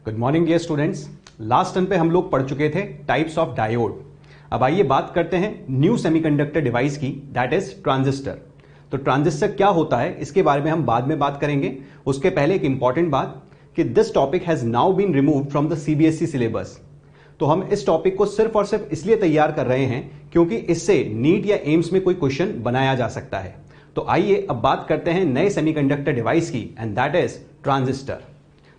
Good morning dear students. Last term पे हम लोग पढ़ चुके थे टाइप्स ऑफ डायोड। अब आइए बात करते हैं न्यू सेमीकंडक्टर डिवाइस की, दैट इज ट्रांजिस्टर। तो ट्रांजिस्टर क्या होता है इसके बारे में हम बाद में बात करेंगे। उसके पहले एक इंपॉर्टेंट बात कि this topic has now been removed from the CBSE syllabus. तो हम इस टॉपिक को सिर्फ और सिर्फ इसलिए तैयार कर रहे हैं क्योंकि इससे नीट या एम्स में कोई क्वेश्चन बनाया जा सकता है। तो आइए अब बात करते हैं नए सेमीकंडक्टर डिवाइस की, एंड दैट इज ट्रांजिस्टर।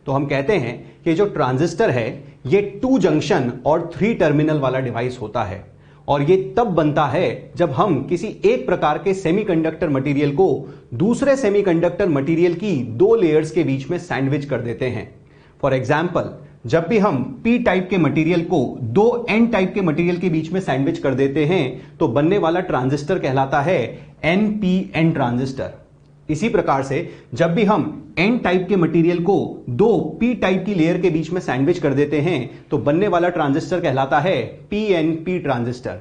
तो हम कहते हैं कि जो ट्रांजिस्टर है ये 2 जंक्शन और 3 टर्मिनल वाला डिवाइस होता है, और ये तब बनता है जब हम किसी एक प्रकार के सेमीकंडक्टर मटेरियल को दूसरे सेमीकंडक्टर मटेरियल की 2 लेयर्स के बीच में सैंडविच कर देते हैं। फॉर एग्जाम्पल, जब भी हम पी टाइप के मटेरियल को 2 एन टाइप के मटेरियल के बीच में सैंडविच कर देते हैं तो बनने वाला ट्रांजिस्टर कहलाता है एनपीएन ट्रांजिस्टर। इसी प्रकार से जब भी हम एन टाइप के मटेरियल को 2 पी टाइप की लेयर के बीच में सैंडविच कर देते हैं तो बनने वाला ट्रांजिस्टर कहलाता है पीएनपी ट्रांजिस्टर।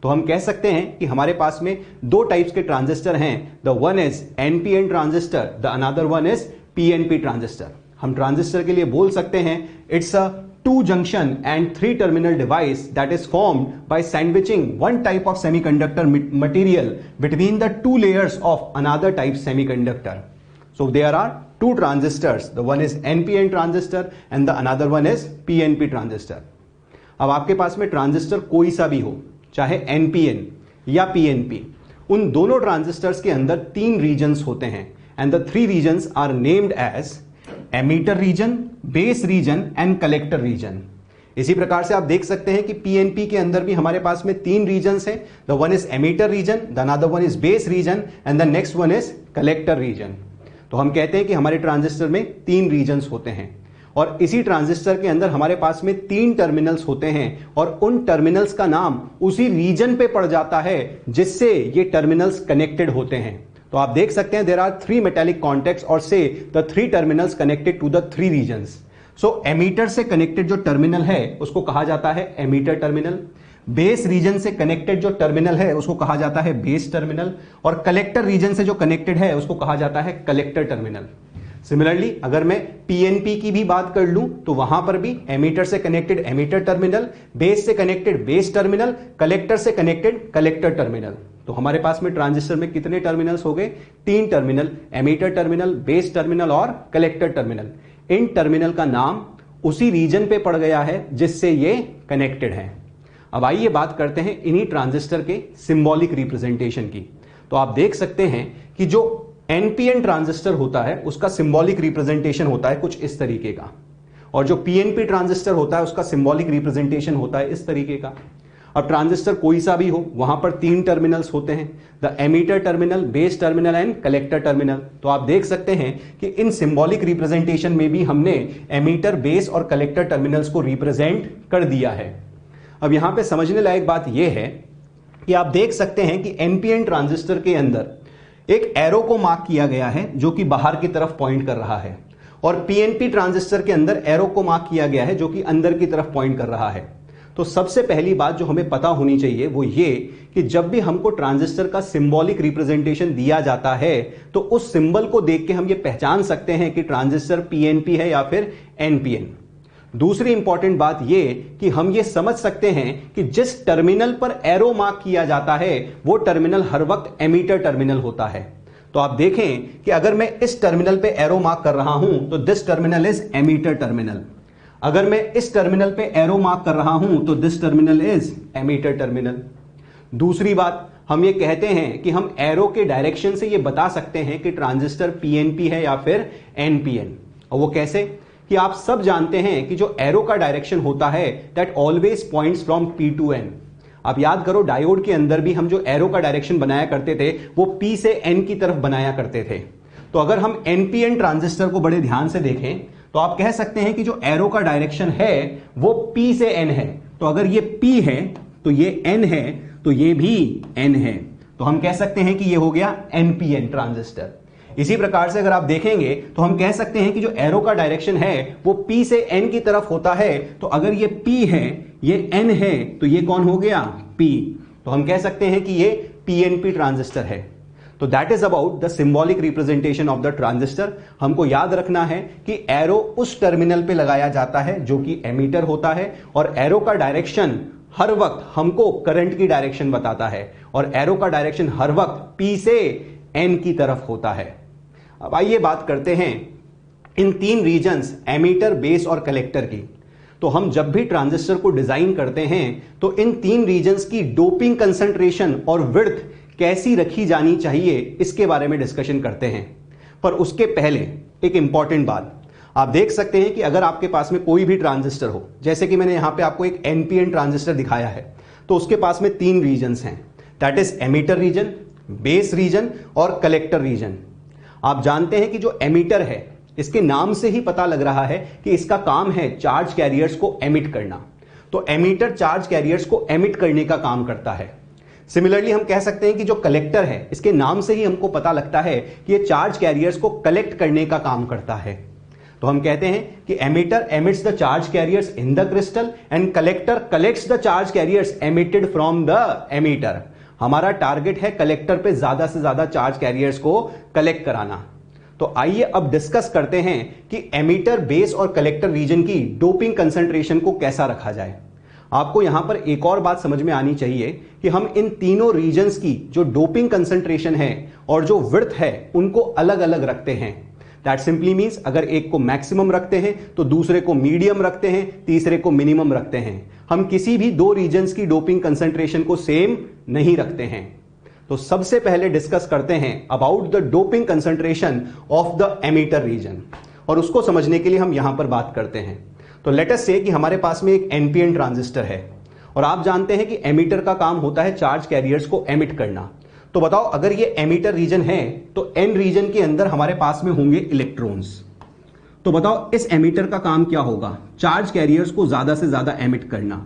तो हम कह सकते हैं कि हमारे पास में 2 टाइप्स के ट्रांजिस्टर हैं, the one is NPN transistor, the another one is PNP transistor. हम ट्रांजिस्टर के लिए बोल सकते हैं it's a 2 junction and 3 terminal device that is formed by sandwiching one type of semiconductor material between the 2 layers of another type semiconductor. So there are 2 transistors, the one is NPN transistor and the another one is PNP transistor. अब आपके पास में transistor कोई सा भी हो, चाहे NPN या PNP, उन दोनों ट्रांजिस्टर्स के अंदर 3 रीजन्स होते हैं, and the 3 regions are named as emitter region, base region and collector region. इसी प्रकार से आप देख सकते हैं कि पीएनपी के अंदर भी हमारे पास में 3 रीजन्स हैं, the one is emitter region, the another one is base region and the next one is collector region. तो हम कहते हैं कि हमारे ट्रांजिस्टर में 3 रीजन्स होते हैं, और इसी ट्रांजिस्टर के अंदर हमारे पास में 3 टर्मिनल्स होते हैं, और उन टर्मिनल्स का नाम उसी रीजन पे पड़ जाता है जिससे ये टर्मिनल्स कनेक्टेड होते हैं। तो आप देख सकते हैं देयर आर 3 मेटालिक कॉन्टैक्ट्स और से the 3 terminals connected to the 3 regions. So emitter से कनेक्टेड जो टर्मिनल है उसको कहा जाता है एमीटर टर्मिनल, बेस रीजन से कनेक्टेड जो टर्मिनल है उसको कहा जाता है बेस टर्मिनल, और कलेक्टर रीजन से जो कनेक्टेड है उसको कहा जाता है कलेक्टर टर्मिनल। सिमिलरली अगर मैं पीएनपी की भी बात कर लूं तो वहां पर भी एमीटर से कनेक्टेड एमीटर टर्मिनल, बेस से कनेक्टेड बेस टर्मिनल, कलेक्टर से कनेक्टेड कलेक्टर टर्मिनल। तो हमारे पास में ट्रांजिस्टर में कितने टर्मिनल्स हो गए? 3 terminal, emitter terminal, base terminal और कलेक्टर टर्मिनल। इन टर्मिनल का नाम उसी रीजन पे पड़ गया है जिससे ये कनेक्टेड है। अब आइए बात करते हैं इन्हीं ट्रांजिस्टर के सिंबॉलिक रिप्रेजेंटेशन की। तो आप देख सकते हैं कि जो एनपीएन ट्रांजिस्टर होता है उसका सिंबॉलिक रिप्रेजेंटेशन होता है कुछ इस तरीके का, और जो पीएनपी ट्रांजिस्टर होता है उसका सिंबॉलिक रिप्रेजेंटेशन होता है इस तरीके का। अब ट्रांजिस्टर कोई सा भी हो, वहां पर 3 टर्मिनल्स होते हैं, the emitter terminal, base terminal and collector terminal. तो आप देख सकते हैं कि इन सिंबॉलिक रिप्रेजेंटेशन में भी हमने एमीटर, बेस और कलेक्टर टर्मिनल्स को रिप्रेजेंट कर दिया है। अब यहां पे समझने लायक बात यह है कि आप देख सकते हैं कि एनपीएन ट्रांजिस्टर के अंदर एक एरो को मार्क किया गया है जो कि बाहर की तरफ पॉइंट कर रहा है, और पीएनपी ट्रांजिस्टर के अंदर एरो को मार्क किया गया है जो कि अंदर की तरफ पॉइंट कर रहा है। तो सबसे पहली बात जो हमें पता होनी चाहिए वो ये कि जब भी हमको ट्रांजिस्टर का सिंबॉलिक रिप्रेजेंटेशन दिया जाता है तो उस सिंबल को देख के हम ये पहचान सकते हैं कि ट्रांजिस्टर पीएनपी है या फिर एनपीएन। दूसरी इंपॉर्टेंट बात ये कि हम ये समझ सकते हैं कि जिस टर्मिनल पर एरो मार्क किया जाता है वो टर्मिनल हर वक्त एमीटर टर्मिनल होता है। तो आप देखें कि अगर मैं इस टर्मिनल पे एरो मार्क कर रहा हूं तो this terminal is emitter terminal. अगर मैं इस टर्मिनल पे एरो मार्क कर रहा हूं तो this terminal is emitter terminal. दूसरी बात, हम ये कहते हैं कि हम एरो के डायरेक्शन से ये बता सकते हैं कि ट्रांजिस्टर पीएनपी है या फिर एनपीएन। और वो कैसे? कि आप सब जानते हैं कि जो एरो का डायरेक्शन होता है that always points from P to N. आप याद करो डायोड के अंदर भी हम जो एरो का डायरेक्शन बनाया करते थे वो पी से एन की तरफ बनाया करते थे। तो अगर हम एनपीएन ट्रांजिस्टर को बड़े ध्यान से देखें तो आप कह सकते हैं कि जो एरो का डायरेक्शन है वो P से N है। तो अगर ये P है तो ये N है, तो ये भी N है। तो हम कह सकते हैं कि ये हो गया NPN ट्रांजिस्टर। इसी प्रकार से अगर आप देखेंगे तो हम कह सकते हैं कि जो एरो का डायरेक्शन है वो P से N की तरफ होता है। तो अगर ये P है, ये N है, तो ये कौन हो गया? P। तो हम कह सकते हैं कि ये PNP ट्रांजिस्टर है। तो that is about the symbolic representation of the transistor. हमको याद रखना है कि एरो उस टर्मिनल पे लगाया जाता है जो कि एमीटर होता है, और एरो का डायरेक्शन हर वक्त हमको करंट की डायरेक्शन बताता है, और एरो का डायरेक्शन हर वक्त P से N की तरफ होता है। अब आइए बात करते हैं इन तीन रीजन्स एमीटर, बेस और कलेक्टर की। तो हम जब भी ट्रांजिस्टर को डिजाइन करते हैं तो इन तीन रीजन्स की डोपिंग कंसंट्रेशन और विड्थ कैसी रखी जानी चाहिए इसके बारे में डिस्कशन करते हैं। पर उसके पहले एक इंपॉर्टेंट बात, आप देख सकते हैं कि अगर आपके पास में कोई भी ट्रांजिस्टर हो, जैसे कि मैंने यहां पे आपको एक NPN ट्रांजिस्टर दिखाया है, तो उसके पास में तीन रीजन्स हैं, that is emitter region, base region और कलेक्टर रीजन। आप जानते हैं कि जो एमीटर है, इसके नाम से ही पता लग रहा है कि इसका काम है चार्ज कैरियर्स को एमिट करना। तो एमीटर चार्ज कैरियर्स को एमिट करने का काम करता है। सिमिलरली हम कह सकते हैं कि जो कलेक्टर है, इसके नाम से ही हमको पता लगता है कि ये चार्ज कैरियर्स को कलेक्ट करने का काम करता है। तो हम कहते हैं कि emitter emits the charge carriers in the crystal and collector collects the charge carriers emitted from the emitter. हमारा टारगेट है कलेक्टर पे ज्यादा से ज्यादा चार्ज कैरियर्स को कलेक्ट कराना। तो आइए अब डिस्कस करते हैं कि एमीटर, बेस और कलेक्टर रीजन की डोपिंग कंसंट्रेशन को कैसा रखा जाए। आपको यहां पर एक और बात समझ में आनी चाहिए कि हम इन तीनों रीजन्स की जो डोपिंग कंसंट्रेशन है और जो विड्थ है उनको अलग अलग रखते हैं। दैट सिंपली मींस अगर एक को मैक्सिमम रखते हैं तो दूसरे को मीडियम रखते हैं, तीसरे को मिनिमम रखते हैं। हम किसी भी दो रीजन्स की डोपिंग कंसंट्रेशन को सेम नहीं रखते हैं। तो सबसे पहले डिस्कस करते हैं about the doping concentration of the emitter region, और उसको समझने के लिए हम यहां पर बात करते हैं। तो लेट अस से कि हमारे पास में एक NPN ट्रांजिस्टर है, और आप जानते हैं कि एमीटर का काम होता है चार्ज कैरियर्स को एमिट करना। तो बताओ, अगर ये एमीटर रीजन है तो N रीजन के अंदर हमारे पास में होंगे इलेक्ट्रॉन्स। तो बताओ इस एमीटर का काम क्या होगा? चार्ज कैरियर्स को ज्यादा से ज्यादा एमिट करना।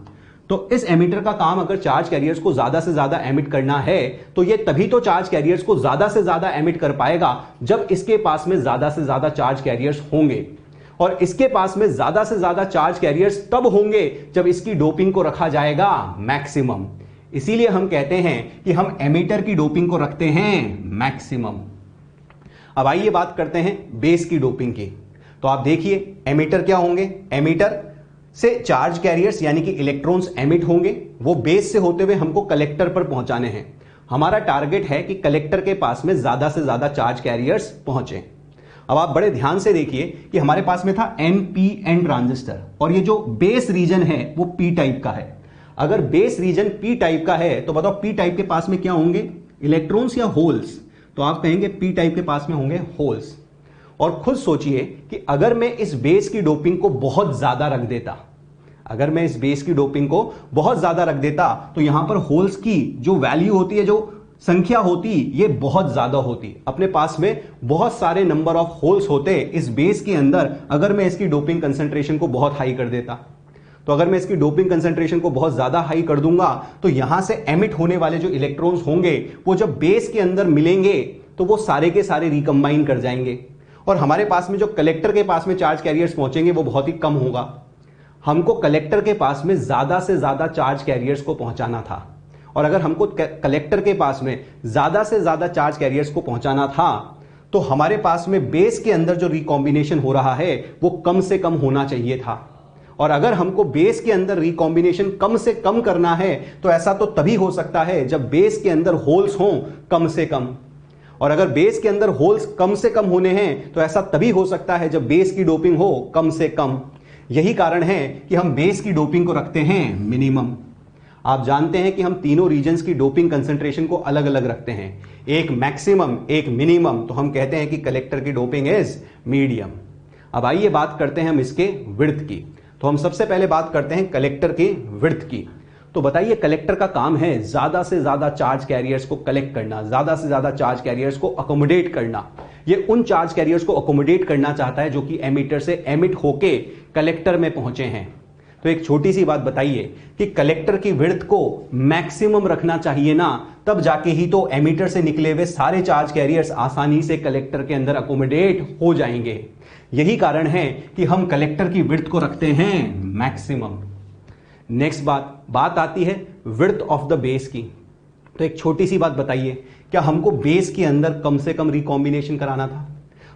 तो इस एमीटर का काम अगर चार्ज कैरियर्स को ज्यादा से ज्यादा एमिट करना है तो ये तभी तो चार्ज कैरियर्स को ज्यादा से ज्यादा एमिट कर पाएगा जब इसके पास में ज्यादा से ज्यादा चार्ज कैरियर्स होंगे, और इसके पास में ज्यादा से ज्यादा चार्ज कैरियर्स तब होंगे जब इसकी डोपिंग को रखा जाएगा मैक्सिमम। इसीलिए हम कहते हैं कि हम एमीटर की डोपिंग को रखते हैं मैक्सिमम। अब आइए बात करते हैं बेस की डोपिंग की। तो आप देखिए एमीटर क्या होंगे? एमीटर से चार्ज कैरियर्स यानी कि इलेक्ट्रॉन्स एमिट होंगे, वो बेस से होते हुए हमको कलेक्टर पर पहुंचाने हैं। हमारा टारगेट है कि कलेक्टर के पास में ज्यादा से ज्यादा चार्ज कैरियर्स पहुंचे। अब आप बड़े ध्यान से देखिए कि हमारे पास में था NPN ट्रांजिस्टर, और ये जो बेस रीजन है वो P टाइप का है। अगर बेस रीजन P टाइप का है तो बताओ P टाइप के पास में क्या होंगे? इलेक्ट्रॉन्स या होल्स? तो आप कहेंगे P टाइप के पास में होंगे होल्स। और खुद सोचिए कि अगर मैं इस बेस की डोपिंग को बहुत ज्यादा रख देता, अगर मैं इस बेस की डोपिंग को बहुत ज्यादा रख देता तो यहां पर होल्स की जो वैल्यू होती है, जो संख्या होती, ये बहुत ज्यादा होती। अपने पास में बहुत सारे नंबर ऑफ होल्स होते इस बेस के अंदर अगर मैं इसकी डोपिंग कंसंट्रेशन को बहुत हाई कर देता। तो अगर मैं इसकी डोपिंग कंसंट्रेशन को बहुत ज्यादा हाई कर दूंगा तो यहां से एमिट होने वाले जो इलेक्ट्रॉन्स होंगे वो जब बेस के अंदर मिलेंगे तो वो सारे के सारे रिकंबाइन कर जाएंगे, और हमारे पास में जो कलेक्टर के पास में चार्ज कैरियर्स पहुंचेंगे वो बहुत ही कम होगा। हमको कलेक्टर के पास में ज्यादा से ज्यादा चार्ज कैरियर्स को पहुंचाना था, और अगर हमको कलेक्टर के पास में ज्यादा से ज्यादा चार्ज कैरियर्स को पहुंचाना था तो हमारे पास में बेस के अंदर जो रिकॉम्बिनेशन हो रहा है वो कम से कम होना चाहिए था। और अगर हमको बेस के अंदर रिकॉम्बिनेशन कम से कम करना है तो ऐसा तो तभी हो सकता है जब बेस के अंदर होल्स हों कम से कम, और अगर बेस के अंदर होल्स कम से कम होने हैं तो ऐसा तभी हो सकता है जब बेस की डोपिंग हो कम से कम। यही कारण है कि हम बेस की डोपिंग को रखते हैं मिनिमम। आप जानते हैं कि हम तीनों रीजन्स की डोपिंग कंसंट्रेशन को अलग अलग रखते हैं, एक मैक्सिमम एक मिनिमम। तो हम कहते हैं कि कलेक्टर की डोपिंग इज मीडियम। अब आइए बात करते हैं हम इसके विड्थ की। तो हम सबसे पहले बात करते हैं कलेक्टर की विड्थ की। तो बताइए, कलेक्टर का काम है ज्यादा से ज्यादा चार्ज कैरियर्स को कलेक्ट करना, ज्यादा से ज्यादा चार्ज कैरियर्स को अकोमोडेट करना। ये उन चार्ज कैरियर्स को अकोमोडेट करना चाहता है जो कि एमीटर से एमिट होके कलेक्टर में पहुंचे हैं। तो एक छोटी सी बात बताइए कि कलेक्टर की विड्थ को मैक्सिमम रखना चाहिए ना, तब जाके ही तो एमीटर से निकले हुए सारे चार्ज कैरियर्स आसानी से कलेक्टर के अंदर अकोमोडेट हो जाएंगे। यही कारण है कि हम कलेक्टर की विड्थ को रखते हैं मैक्सिमम। नेक्स्ट बात आती है विड्थ ऑफ द बेस की। तो एक छोटी सी बात बताइए, क्या हमको बेस के अंदर कम से कम रिकॉम्बिनेशन कराना था?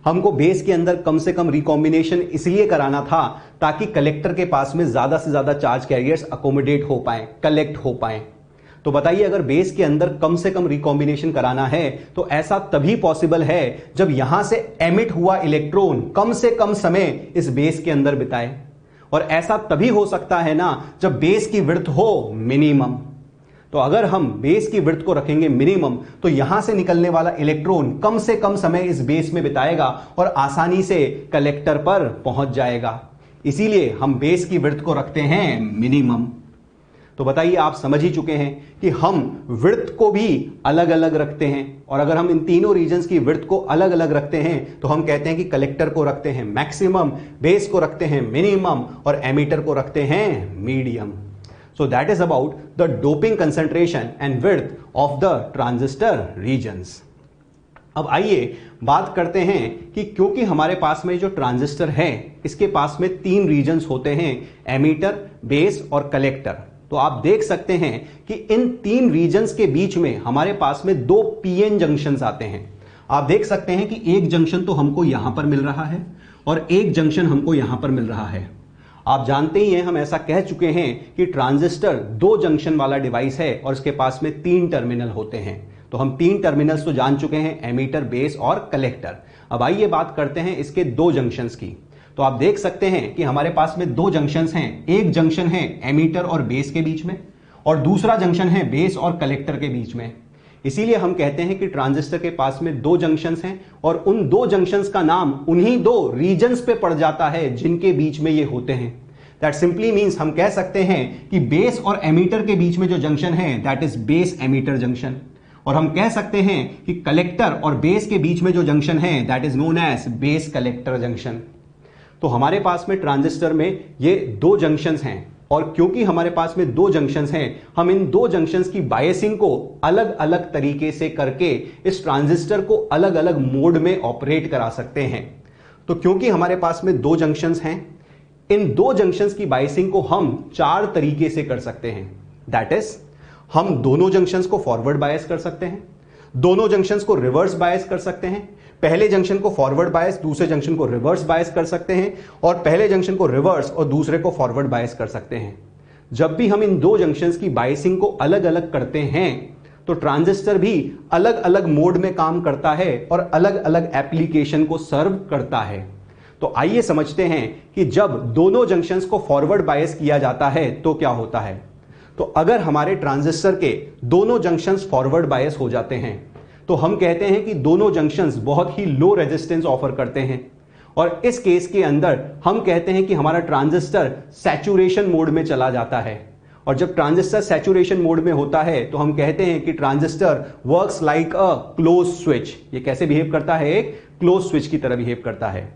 हमको बेस के अंदर कम से कम रिकॉम्बिनेशन इसलिए कराना था ताकि कलेक्टर के पास में ज्यादा से ज्यादा चार्ज कैरियर्स अकोमोडेट हो पाए, कलेक्ट हो पाए। तो बताइए, अगर बेस के अंदर कम से कम रिकॉम्बिनेशन कराना है तो ऐसा तभी पॉसिबल है जब यहां से एमिट हुआ इलेक्ट्रॉन कम से कम समय इस बेस के अंदर बिताए, और ऐसा तभी हो सकता है ना जब बेस की विड्थ हो मिनिमम। तो अगर हम बेस की विड्थ को रखेंगे मिनिमम तो यहां से निकलने वाला इलेक्ट्रॉन कम से कम समय इस बेस में बिताएगा और आसानी से कलेक्टर पर पहुंच जाएगा। इसीलिए हम बेस की विड्थ को रखते हैं मिनिमम। तो बताइए, आप समझ ही चुके हैं कि हम विड्थ को भी अलग अलग रखते हैं, और अगर हम इन तीनों रीजन्स की विड्थ को अलग अलग रखते हैं तो हम कहते हैं कि कलेक्टर को रखते हैं मैक्सिमम, बेस को रखते हैं मिनिमम और एमिटर को रखते हैं medium. So that is about the doping concentration and width of the transistor regions. अब आइए बात करते हैं कि क्योंकि हमारे पास में जो ट्रांजिस्टर है इसके पास में 3 रीजन्स होते हैं, एमीटर, बेस और कलेक्टर। तो आप देख सकते हैं कि इन 3 रीजन्स के बीच में हमारे पास में 2 पीएन जंक्शंस आते हैं। आप देख सकते हैं कि एक जंक्शन तो हमको यहां पर मिल रहा है और एक जंक्शन हमको यहां पर मिल रहा है। आप जानते ही हैं, हम ऐसा कह चुके हैं कि ट्रांजिस्टर 2 जंक्शन वाला डिवाइस है और इसके पास में 3 टर्मिनल होते हैं। तो हम 3 टर्मिनल्स तो जान चुके हैं, एमीटर, बेस और कलेक्टर। अब आइए बात करते हैं इसके 2 जंक्शंस की। तो आप देख सकते हैं कि हमारे पास में 2 जंक्शंस हैं। एक जंक्शन है एमीटर और बेस के बीच में और दूसरा जंक्शन है बेस और कलेक्टर के बीच में। इसीलिए हम कहते हैं कि ट्रांजिस्टर के पास में 2 जंक्शंस हैं और उन 2 जंक्शंस का नाम उन्हीं 2 रीजन्स पे पड़ जाता है जिनके बीच में ये होते हैं। दैट सिंपली मीन्स हम कह सकते हैं कि बेस और एमीटर के बीच में जो जंक्शन है that is base emitter junction, और हम कह सकते हैं कि कलेक्टर और बेस के बीच में जो जंक्शन है that is known as base collector junction. तो हमारे पास में ट्रांजिस्टर में ये 2 जंक्शंस हैं, और क्योंकि हमारे पास में 2 जंक्शंस हैं, हम इन 2 जंक्शंस की बायसिंग को अलग अलग तरीके से करके इस ट्रांजिस्टर को अलग अलग मोड में ऑपरेट करा सकते हैं। तो क्योंकि हमारे पास में 2 जंक्शंस हैं, इन 2 जंक्शंस की बायसिंग को हम 4 तरीके से कर सकते हैं। दैट इज, हम दोनों जंक्शंस को फॉरवर्ड बायस कर सकते हैं, दोनों जंक्शंस को रिवर्स बायस कर सकते हैं, पहले जंक्शन को फॉरवर्ड बायस, दूसरे जंक्शन को रिवर्स बायस कर सकते हैं, और पहले जंक्शन को रिवर्स और दूसरे को फॉरवर्ड बायस कर सकते हैं। जब भी हम इन 2 जंक्शंस की बायसिंग को अलग अलग करते हैं तो ट्रांजिस्टर भी अलग अलग मोड में काम करता है और अलग अलग एप्लीकेशन को सर्व करता है। तो आइए समझते हैं कि जब दोनों जंक्शंस को फॉरवर्ड बायस किया जाता है तो क्या होता है। तो अगर हमारे ट्रांजिस्टर के दोनों जंक्शंस फॉरवर्ड बायस हो जाते हैं तो हम कहते हैं कि दोनों जंक्शंस बहुत ही लो रेजिस्टेंस ऑफर करते हैं, और इस केस के अंदर हम कहते हैं कि हमारा ट्रांजिस्टर सैचुरेशन मोड में चला जाता है। और जब ट्रांजिस्टर सैचुरेशन मोड में होता है तो हम कहते हैं कि transistor works like a close switch. ये कैसे बिहेव करता है? एक क्लोज स्विच की तरह बिहेव करता है।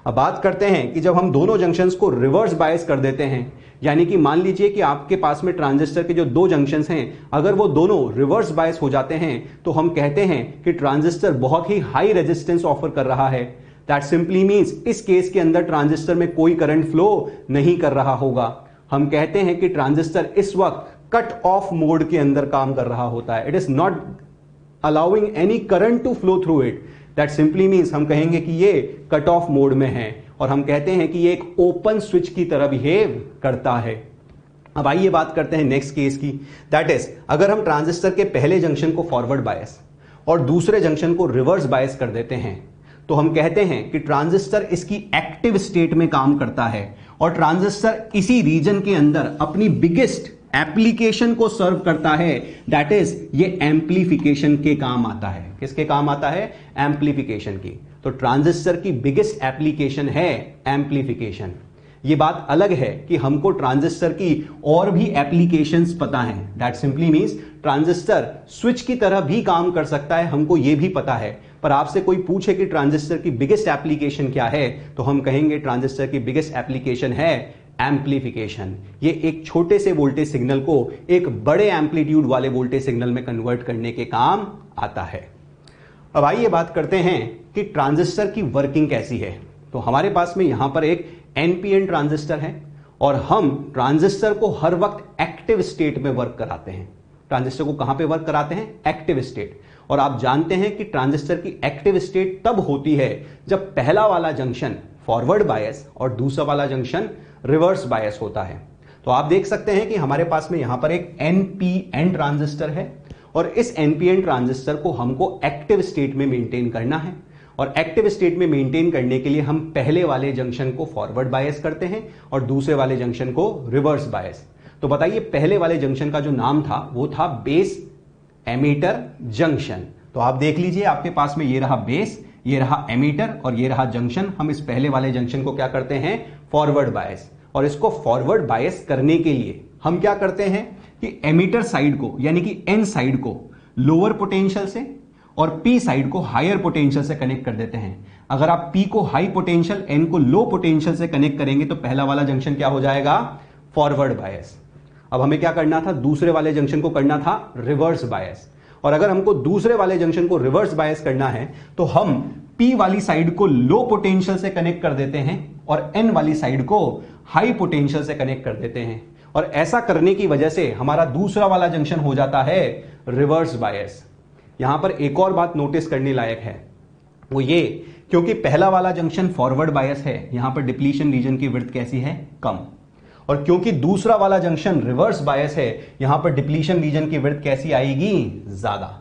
अब बात करते हैं कि जब हम दोनों जंक्शंस को रिवर्स बायस कर देते हैं, यानी कि मान लीजिए कि आपके पास में ट्रांजिस्टर के जो 2 जंक्शंस हैं अगर वो दोनों रिवर्स बायस हो जाते हैं तो हम कहते हैं कि ट्रांजिस्टर बहुत ही हाई रेजिस्टेंस ऑफर कर रहा है। दैट सिंपली मींस इस केस के अंदर ट्रांजिस्टर में कोई करंट फ्लो नहीं कर रहा होगा। हम कहते हैं कि ट्रांजिस्टर इस वक्त कट ऑफ मोड के अंदर काम कर रहा होता है। It is not allowing any current to flow through it. That simply means हम कहेंगे कि ये कट ऑफ मोड में है, और हम कहते हैं कि ये एक ओपन स्विच की तरह बिहेव करता है। अब आइए बात करते हैं नेक्स्ट केस की। दैट इज, अगर हम ट्रांजिस्टर के पहले जंक्शन को फॉरवर्ड बायस और दूसरे जंक्शन को रिवर्स बायस कर देते हैं तो हम कहते हैं कि ट्रांजिस्टर इसकी एक्टिव स्टेट में काम करता है, और ट्रांजिस्टर इसी रीजन के अंदर अपनी बिगेस्ट एप्लीकेशन को सर्व करता है। दैट इज, ये एम्प्लीफिकेशन के काम आता है। किसके काम आता है? एम्प्लीफिकेशन की। तो ट्रांजिस्टर की बिगेस्ट एप्लीकेशन है एम्प्लीफिकेशन। ये बात अलग है कि हमको ट्रांजिस्टर की और भी एप्लीकेशंस पता हैं। That simply means transistor switch की तरह भी काम कर सकता है, हमको ये भी पता है। पर आपसे कोई पूछे कि ट्रांजिस्टर की बिगेस्ट एप्लीकेशन क्या है तो हम कहेंगे ट्रांजिस्टर की बिगेस्ट एप्लीकेशन है एम्प्लीफिकेशन। ये एक छोटे से वोल्टेज सिग्नल को एक बड़े एम्पलीट्यूड वाले वोल्टेज सिग्नल में कन्वर्ट करने के काम आता है। अब आइए बात करते हैं कि ट्रांजिस्टर की वर्किंग कैसी है। तो हमारे पास में यहां पर एक एनपीएन ट्रांजिस्टर है और हम ट्रांजिस्टर को हर वक्त एक्टिव स्टेट में वर्क कराते हैं। ट्रांजिस्टर को कहां पे वर्क कराते हैं? Active state. और आप जानते हैं कि ट्रांजिस्टर की एक्टिव स्टेट तब होती है जब पहला वाला जंक्शन फॉरवर्ड बायस और दूसरा वाला जंक्शन रिवर्स बायस होता है। तो आप देख सकते हैं कि हमारे पास में यहां पर एक एनपीएन ट्रांजिस्टर है और इस एनपीएन ट्रांजिस्टर को हमको एक्टिव स्टेट में मेंटेन करना है। और एक्टिव स्टेट में मेंटेन करने के लिए हम पहले वाले जंक्शन को फॉरवर्ड बायस करते हैं और दूसरे वाले जंक्शन को रिवर्स बायस। तो बताइए पहले वाले जंक्शन का जो नाम था वो था बेस एमीटर जंक्शन। तो आप देख लीजिए आपके पास में ये रहा बेस, ये रहा एमीटर और ये रहा जंक्शन। हम इस पहले वाले जंक्शन को क्या करते हैं? Forward bias. और इसको फॉरवर्ड बायस करने के लिए हम क्या करते हैं कि एमीटर साइड को यानी कि एन साइड को लोअर पोटेंशियल से और पी साइड को हायर पोटेंशियल से कनेक्ट कर देते हैं। अगर आप पी को हाई पोटेंशियल, एन को लो पोटेंशियल से कनेक्ट करेंगे तो पहला वाला जंक्शन क्या हो जाएगा? Forward bias. अब हमें क्या करना था? दूसरे वाले जंक्शन को करना था रिवर्स बायस। और अगर हमको दूसरे वाले जंक्शन को रिवर्स बायस करना है तो हम पी वाली साइड को लो पोटेंशियल से कनेक्ट कर देते हैं और एन वाली साइड को हाई पोटेंशियल से कनेक्ट कर देते हैं। और ऐसा करने की वजह से हमारा दूसरा वाला जंक्शन हो जाता है रिवर्स बायस। यहां पर एक और बात नोटिस करने लायक है, वो ये क्योंकि पहला वाला जंक्शन फॉरवर्ड बायस है, यहां पर डिप्लीशन रीजन की विड्थ कैसी है? कम। और क्योंकि दूसरा वाला जंक्शन रिवर्स बायस है, यहां पर डिप्लीशन रीजन की विड्थ कैसी आएगी? ज्यादा।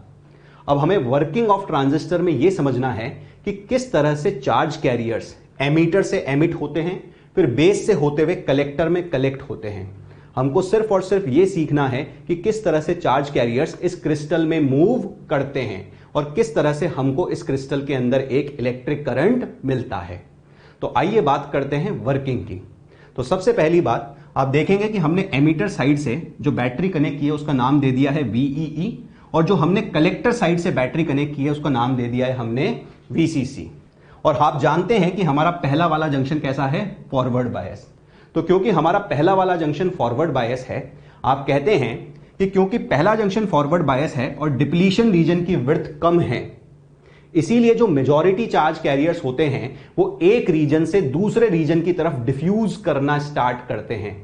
अब हमें वर्किंग ऑफ ट्रांजिस्टर में यह समझना है कि किस तरह से चार्ज कैरियर्स एमीटर से एमिट होते हैं, फिर बेस से होते हुए कलेक्टर में कलेक्ट होते हैं। हमको सिर्फ और सिर्फ यह सीखना है कि किस तरह से चार्ज कैरियर्स इस क्रिस्टल में मूव करते हैं और किस तरह से हमको इस क्रिस्टल के अंदर एक इलेक्ट्रिक करंट मिलता है। तो आइए बात करते हैं वर्किंग की। तो सबसे पहली बात आप देखेंगे कि हमने एमीटर साइड से जो बैटरी कनेक्ट की है उसका नाम दे दिया है VEE और जो हमने कलेक्टर साइड से बैटरी कनेक्ट की है उसका नाम दे दिया है हमने VCC। और आप जानते हैं कि हमारा पहला वाला जंक्शन कैसा है? फॉरवर्ड बायस। तो क्योंकि हमारा पहला वाला जंक्शन फॉरवर्ड बायस है, आप कहते हैं कि क्योंकि पहला जंक्शन फॉरवर्ड बायस है और डिप्लीशन रीजन की विड्थ कम है, इसीलिए जो मेजॉरिटी चार्ज कैरियर्स होते हैं वो एक रीजन से दूसरे रीजन की तरफ डिफ्यूज करना स्टार्ट करते हैं।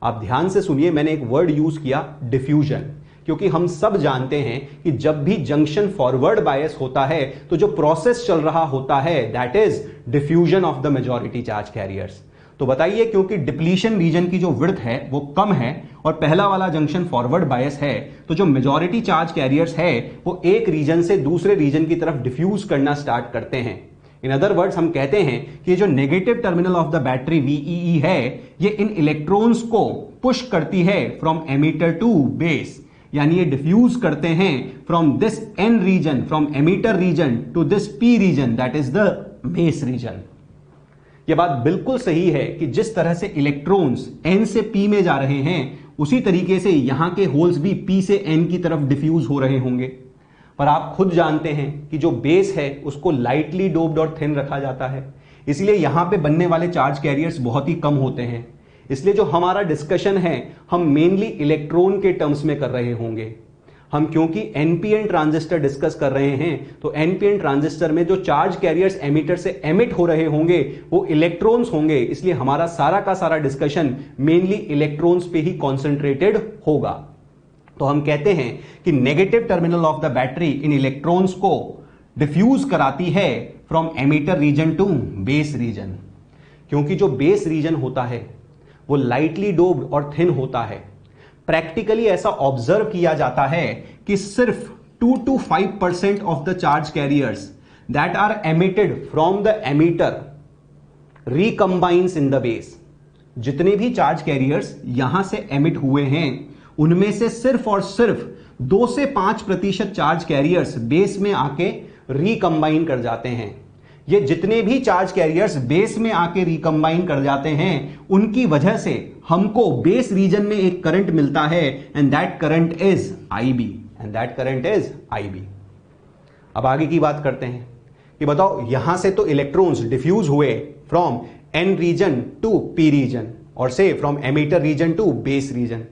आप ध्यान से सुनिए, मैंने एक वर्ड यूज किया डिफ्यूजन, क्योंकि हम सब जानते हैं कि जब भी जंक्शन फॉरवर्ड बायस होता है तो जो प्रोसेस चल रहा होता है that is diffusion of the majority charge carriers. तो बताइए क्योंकि डिप्लीशन रीजन की जो विड्थ है वो कम है और पहला वाला जंक्शन फॉरवर्ड बायस है, तो जो मेजॉरिटी चार्ज कैरियर्स है वो एक रीजन से दूसरे रीजन की तरफ डिफ्यूज करना स्टार्ट करते हैं। इन अदर वर्ड्स हम कहते हैं कि जो negative terminal of the battery VEE है ये इन इलेक्ट्रॉन्स को पुश करती है फ्रॉम एमीटर टू बेस, यानी ये डिफ्यूज करते हैं from this N region, from emitter region to this P region that is the base region. यह बात बिल्कुल सही है कि जिस तरह से इलेक्ट्रॉन्स N से P में जा रहे हैं उसी तरीके से यहां के होल्स भी P से N की तरफ डिफ्यूज हो रहे होंगे। पर आप खुद जानते हैं कि जो बेस है उसको लाइटली डोप्ड और थिन रखा जाता है, इसलिए यहां पे बनने वाले चार्ज कैरियर्स बहुत ही कम होते हैं। इसलिए जो हमारा डिस्कशन है हम मेनली इलेक्ट्रॉन के टर्म्स में कर रहे होंगे। हम क्योंकि एनपीएन ट्रांजिस्टर डिस्कस कर रहे हैं तो एनपीएन ट्रांजिस्टर में जो चार्ज कैरियर्स एमीटर से एमिट हो रहे होंगे वो इलेक्ट्रॉन्स होंगे, इसलिए हमारा सारा का सारा डिस्कशन मेनली इलेक्ट्रॉन्स पे ही कॉन्सेंट्रेटेड होगा। तो हम कहते हैं कि negative terminal of the battery इन इलेक्ट्रॉन्स को डिफ्यूज कराती है from emitter region to base region, क्योंकि जो बेस रीजन होता है वो लाइटली डोप्ड और थिन होता है। प्रैक्टिकली ऐसा ऑब्जर्व किया जाता है कि सिर्फ 2 to 5% of the charge carriers that are emitted from the emitter recombines in the base. जितने भी चार्ज कैरियर्स यहां से एमिट हुए हैं उनमें से सिर्फ और सिर्फ 2 से 5% चार्ज कैरियर्स बेस में आके रिकंबाइन कर जाते हैं। ये जितने भी चार्ज कैरियर्स बेस में आके रिकंबाइन कर जाते हैं उनकी वजह से हमको बेस रीजन में एक करंट मिलता है and that current is IB, and that current is IB। अब आगे की बात करते हैं कि बताओ यहां से तो इलेक्ट्रॉन्स डिफ्यूज हुए from N region to P region और से from emitter region to base region.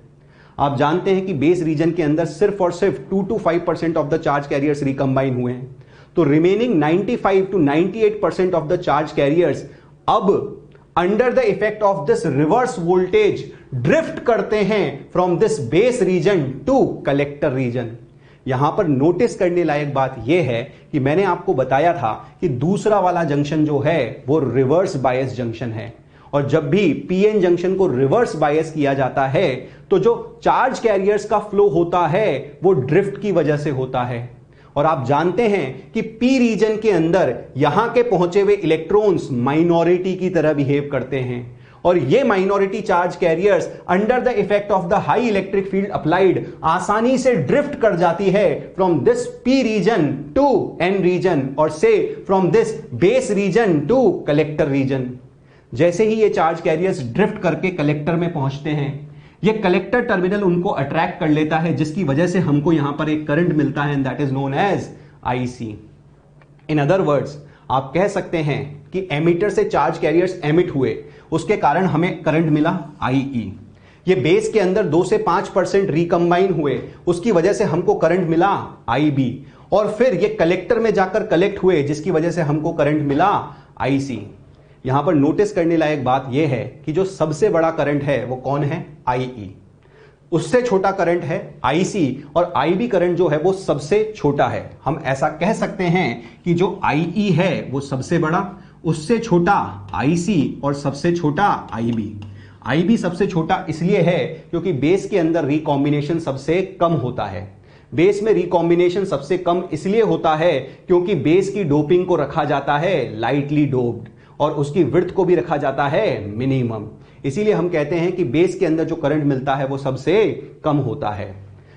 आप जानते हैं कि बेस रीजन के अंदर सिर्फ और सिर्फ 2 to 5% of the charge carriers recombine हुए हैं, तो remaining 95 to 98% of the charge carriers अब under the effect of this reverse voltage drift करते हैं from this base region to collector region. यहां पर नोटिस करने लायक बात यह है कि मैंने आपको बताया था कि दूसरा वाला जंक्शन जो है वो रिवर्स बायस जंक्शन है, और जब भी पीएन जंक्शन को रिवर्स बायस किया जाता है तो जो चार्ज कैरियर्स का फ्लो होता है वो ड्रिफ्ट की वजह से होता है। और आप जानते हैं कि पी रीजन के अंदर यहां के पहुंचे हुए इलेक्ट्रॉन्स माइनॉरिटी की तरह बिहेव करते हैं, और ये minority charge carriers under the effect of the high electric field applied आसानी से ड्रिफ्ट कर जाती है from this P region to N region, और से from this base region to collector region. जैसे ही ये चार्ज कैरियर्स ड्रिफ्ट करके कलेक्टर में पहुंचते हैं, ये कलेक्टर टर्मिनल उनको अट्रैक्ट कर लेता है, जिसकी वजह से हमको यहां पर एक करंट मिलता है, that is known as IC. In other words आप कह सकते हैं कि एमिटर से चार्ज कैरियर्स एमिट हुए, उसके कारण हमें करंट मिला आईई। ये बेस के अंदर 2 से 5% रिकंबाइन हुए, उसकी वजह से हमको करंट मिला आईबी, और फिर ये कलेक्टर में जाकर कलेक्ट हुए, जिसकी वजह से हमको करंट मिला आईसी। यहां पर नोटिस करने लायक बात यह है कि जो सबसे बड़ा करंट है वो कौन है, आईई। उससे छोटा करंट है आईसी, और आईबी करंट जो है वो सबसे छोटा है। हम ऐसा कह सकते हैं कि जो आईई है वो सबसे बड़ा, उससे छोटा आईसी, और सबसे छोटा आईबी। आईबी सबसे छोटा इसलिए है क्योंकि बेस के अंदर रिकॉम्बिनेशन सबसे कम होता है। बेस में रिकॉम्बिनेशन सबसे कम इसलिए होता है क्योंकि बेस की डोपिंग को रखा जाता है लाइटली डोप्ड, और उसकी विड्थ को भी रखा जाता है मिनिमम। इसीलिए हम कहते हैं कि बेस के अंदर जो करंट मिलता है वो सबसे कम होता है।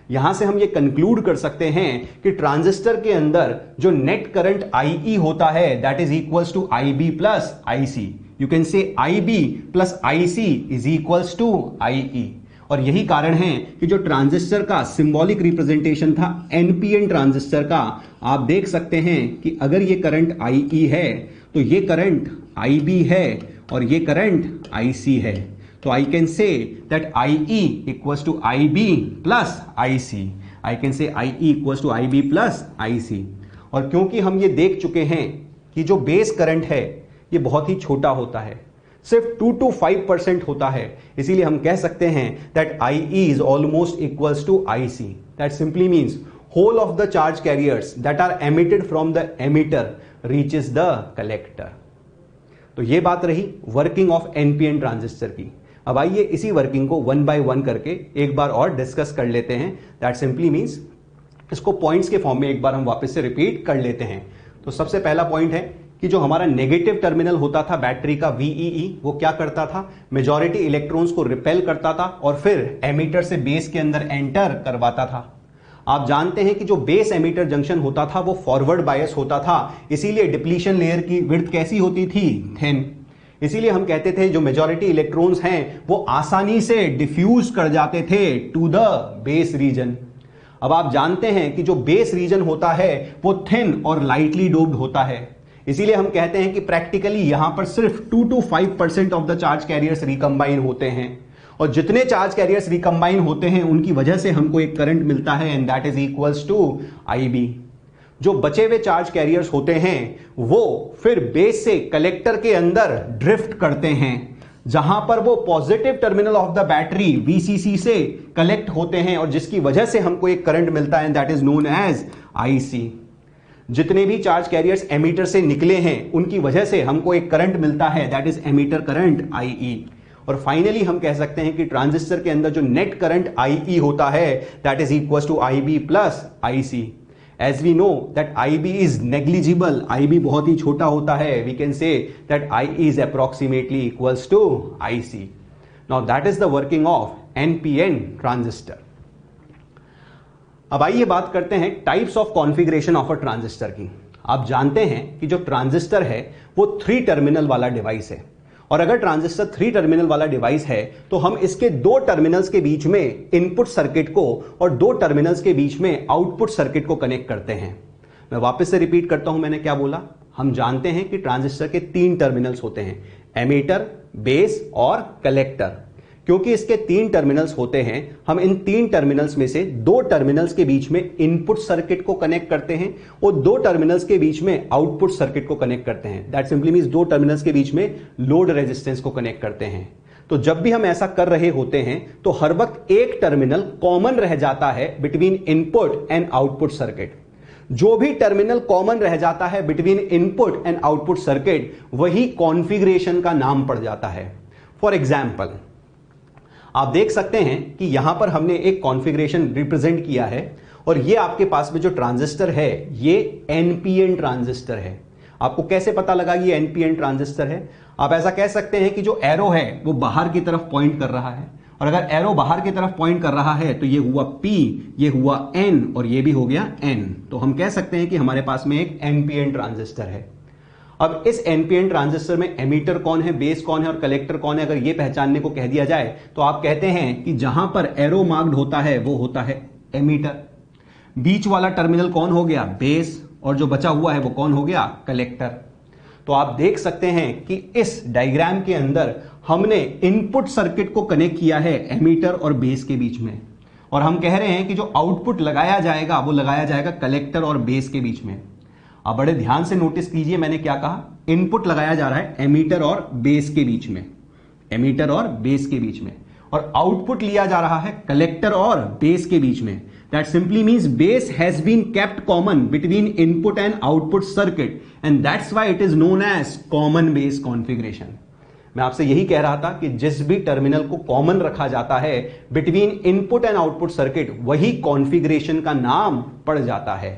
यहां से हम ये कंक्लूड कर सकते हैं कि ट्रांजिस्टर के अंदर जो नेट करंट आईई होता है that is equals to IB plus IC. You can say IB plus IC is equals to IE. और यही कारण है कि जो ट्रांजिस्टर का सिंबॉलिक रिप्रेजेंटेशन था एनपीएन ट्रांजिस्टर का, आप देख सकते हैं कि अगर ये करंट आईई है तो ये करंट आईबी है और ये करंट आईसी है। तो I can say that IE equals to IB plus IC. I can say IE equals to IB plus IC. और क्योंकि हम ये देख चुके हैं कि जो बेस करंट है ये बहुत ही छोटा होता है, सिर्फ 2 to 5% होता है, इसीलिए हम कह सकते हैं that IE is almost equals to IC. That simply means whole of the charge carriers that are emitted from the emitter reaches the collector। तो ये बात रही वर्किंग ऑफ एनपीएन ट्रांजिस्टर की। अब आइए इसी वर्किंग को 1 by 1 करके एक बार और डिस्कस कर लेते हैं। दैट सिंपली मीन्स इसको पॉइंट्स के फॉर्म में एक बार हम वापस से रिपीट कर लेते हैं। तो सबसे पहला पॉइंट है कि जो हमारा नेगेटिव टर्मिनल होता था बैटरी का VEE, वो क्या करता था, मेजॉरिटी इलेक्ट्रॉन्स को रिपेल करता था और फिर एमिटर से बेस के अंदर एंटर करवाता था। आप जानते हैं कि जो बेस एमिटर जंक्शन होता था वो फॉरवर्ड बायस होता था, इसीलिए डिप्लीशन लेयर की विड्थ कैसी होती थी, थिन। इसीलिए हम कहते थे जो मेजॉरिटी इलेक्ट्रॉन्स हैं वो आसानी से डिफ्यूज कर जाते थे टू द बेस रीजन। अब आप जानते हैं कि जो बेस रीजन होता है वो थिन और लाइटली डोप्ड होता है, इसीलिए हम कहते हैं कि प्रैक्टिकली यहां पर सिर्फ 2 to 5% of the charge carriers recombine होते हैं, और जितने चार्ज कैरियर्स रिकंबाइन होते हैं उनकी वजह से हमको एक करंट मिलता है and that is equals to IB. जो बचे हुए चार्ज कैरियर्स होते हैं वो फिर बेस से कलेक्टर के अंदर ड्रिफ्ट करते हैं, जहां पर वो positive terminal of the battery VCC से कलेक्ट होते हैं, और जिसकी वजह से हमको एक करंट मिलता है that is known as IC. जितने भी चार्ज कैरियर्स एमीटर से निकले हैं उनकी वजह से हमको एक करंट मिलता है that is emitter current IE. और फाइनली हम कह सकते हैं कि ट्रांजिस्टर के अंदर जो नेट करंट आईई होता है that is equal to IB plus IC. As we know that IB is negligible, IB बहुत ही छोटा होता है, we can say that IE is approximately equals to IC. Now that is the working of NPN transistor. अब आइए बात करते हैं types of configuration of a transistor की। आप जानते हैं कि जो ट्रांजिस्टर है वो 3 टर्मिनल वाला डिवाइस है, और अगर ट्रांजिस्टर 3 टर्मिनल वाला डिवाइस है तो हम इसके 2 टर्मिनल्स के बीच में इनपुट सर्किट को और 2 टर्मिनल्स के बीच में आउटपुट सर्किट को कनेक्ट करते हैं। मैं वापस से रिपीट करता हूं मैंने क्या बोला। हम जानते हैं कि ट्रांजिस्टर के 3 टर्मिनल्स होते हैं, एमीटर, बेस और कलेक्टर। क्योंकि इसके 3 टर्मिनल्स होते हैं, हम इन 3 टर्मिनल्स में से 2 टर्मिनल्स के बीच में इनपुट सर्किट को कनेक्ट करते हैं और 2 टर्मिनल्स के बीच में आउटपुट सर्किट को कनेक्ट करते हैं। दैट सिंपली मींस 2 टर्मिनल्स के बीच में लोड रेजिस्टेंस को कनेक्ट करते हैं। तो जब भी हम ऐसा कर रहे होते हैं तो हर वक्त एक टर्मिनल कॉमन रह जाता है between input and output circuit. जो भी टर्मिनल कॉमन रह जाता है between input and output circuit, वही कॉन्फ़िगरेशन का नाम पड़ जाता है। फॉर एग्जाम्पल, आप देख सकते हैं कि यहां पर हमने एक कॉन्फ़िगरेशन रिप्रेजेंट किया है और ये आपके पास में जो ट्रांजिस्टर है ये एनपीएन ट्रांजिस्टर है। आपको कैसे पता लगा ये एनपीएन ट्रांजिस्टर है? आप ऐसा कह सकते हैं कि जो एरो है वो बाहर की तरफ पॉइंट कर रहा है, और अगर एरो बाहर की तरफ पॉइंट कर रहा है तो ये हुआ P, ये हुआ N और ये भी हो गया N। तो हम कह सकते हैं कि हमारे पास में एक एनपीएन ट्रांजिस्टर है। अब इस एनपीएन ट्रांजिस्टर में एमीटर कौन है, बेस कौन है और कलेक्टर कौन है, अगर ये पहचानने को कह दिया जाए तो आप कहते हैं कि जहां पर एरो मार्क्ड होता है वो होता है एमीटर, बीच वाला टर्मिनल कौन हो गया, बेस, और जो बचा हुआ है वो कौन हो गया, कलेक्टर। तो आप देख सकते हैं कि इस डायग्राम के अंदर हमने इनपुट सर्किट को कनेक्ट किया है एमीटर और बेस के बीच में, और हम कह रहे हैं कि जो आउटपुट लगाया जाएगा वो लगाया जाएगा कलेक्टर और बेस के बीच में। अब बड़े ध्यान से नोटिस कीजिए, मैंने क्या कहा, इनपुट लगाया जा रहा है एमीटर और बेस के बीच में, एमीटर और बेस के बीच में, और आउटपुट लिया जा रहा है कलेक्टर और बेस के बीच में। That simply means base has been kept common between input and output circuit, and that's why it is known as common base configuration. मैं आपसे यही कह रहा था कि जिस भी टर्मिनल को कॉमन रखा जाता है between input and output circuit, वही कॉन्फ़िगरेशन का नाम पड़ जाता है।